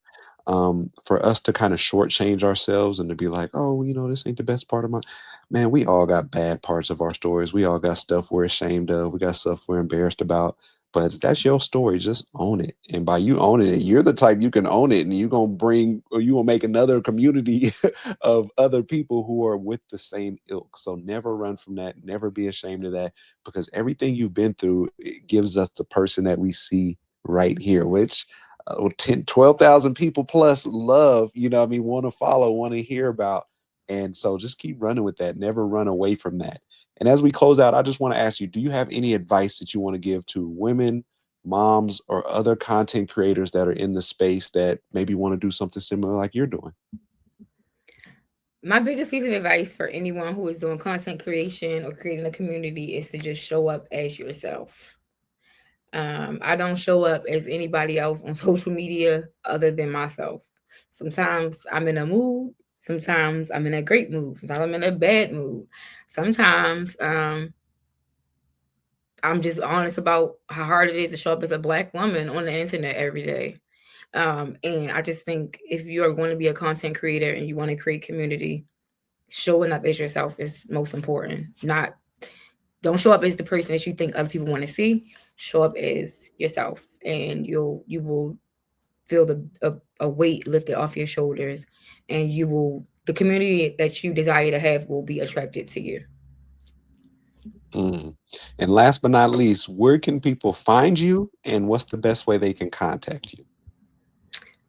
For us to kind of shortchange ourselves and to be like, oh, this ain't the best part of my man. We all got bad parts of our stories. We all got stuff we're ashamed of. We got stuff we're embarrassed about. But if that's your story, just own it. And by you owning it, you're the type you can own it, and you gonna bring or you will make another community of other people who are with the same ilk. So never run from that. Never be ashamed of that because everything you've been through it gives us the person that we see right here, which 10, 12,000 people plus love, what I mean, want to follow, want to hear about. And so just keep running with that. Never run away from that. And as we close out, I just want to ask you, do you have any advice that you want to give to women, moms, or other content creators that are in the space that maybe want to do something similar like you're doing? My biggest piece of advice for anyone who is doing content creation or creating a community is to just show up as yourself. I don't show up as anybody else on social media other than myself. Sometimes I'm in a mood. Sometimes I'm in a great mood. Sometimes I'm in a bad mood. Sometimes I'm just honest about how hard it is to show up as a Black woman on the internet every day. And I just think if you are going to be a content creator and you want to create community, showing up as yourself is most important. Not Don't show up as the person that you think other people want to see. Show up as yourself, and you will feel a weight lifted off your shoulders, and you will the community that you desire to have will be attracted to you. Mm. And last but not least, where can people find you and what's the best way they can contact you?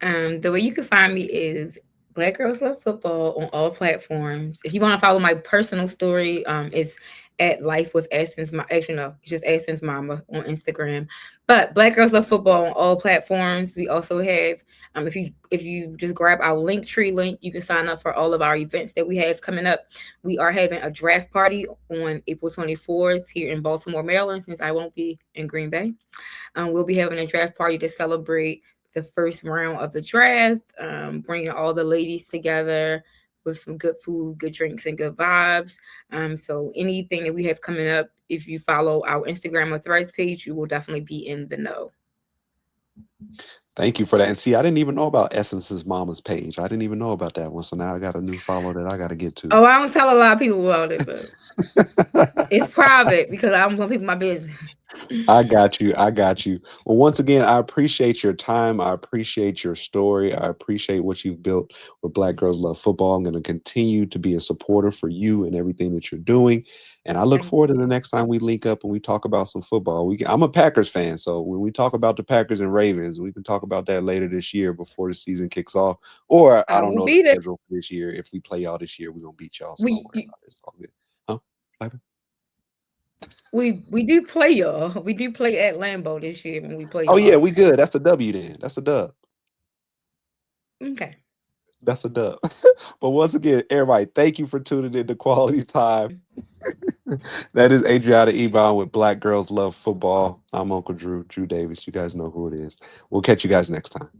The way you can find me is Black Girls Love Football on all platforms. If you want to follow my personal story, it's at Life with Essence. Actually, no, it's just Essence Mama on Instagram. But Black Girls Love Football on all platforms. We also have, if you just grab our link tree link, you can sign up for all of our events that we have coming up. We are having a draft party on April 24th here in Baltimore, Maryland, since I won't be in Green Bay. We'll be having a draft party to celebrate the first round of the draft, bringing all the ladies together with some good food, good drinks, and good vibes. So anything that we have coming up, if you follow our Instagram or Threads page, you will definitely be in the know. Thank you for that. And see, I didn't even know about Essence's mama's page. I didn't even know about that one. So now I got a new follow that I got to get to. Oh, I don't tell a lot of people about it, but it's private because I don't want people my business. I got you. I got you. Well, once again, I appreciate your time. I appreciate your story. I appreciate what you've built with Black Girls Love Football. I'm going to continue to be a supporter for you and everything that you're doing. And I look Thank forward to you. the next time we link up and we talk about some football. I'm a Packers fan. So when we talk about the Packers and Ravens, we can talk about that later this year before the season kicks off. Or I I don't will know the be there. schedule for this year. If we play y'all this year, we're going to beat y'all. So don't We worry you- about it. It's all good. Huh? Piper? we do play y'all. We do play at Lambeau this year when we play Oh, yeah, y'all. we good. That's a W then. That's a dub. Okay. That's a dub. But once again, everybody, thank you for tuning in to Quality Time. That is Adrianna Ebron with Black Girls Love Football. I'm Uncle Drew Davis. You guys know who it is. We'll catch you guys next time.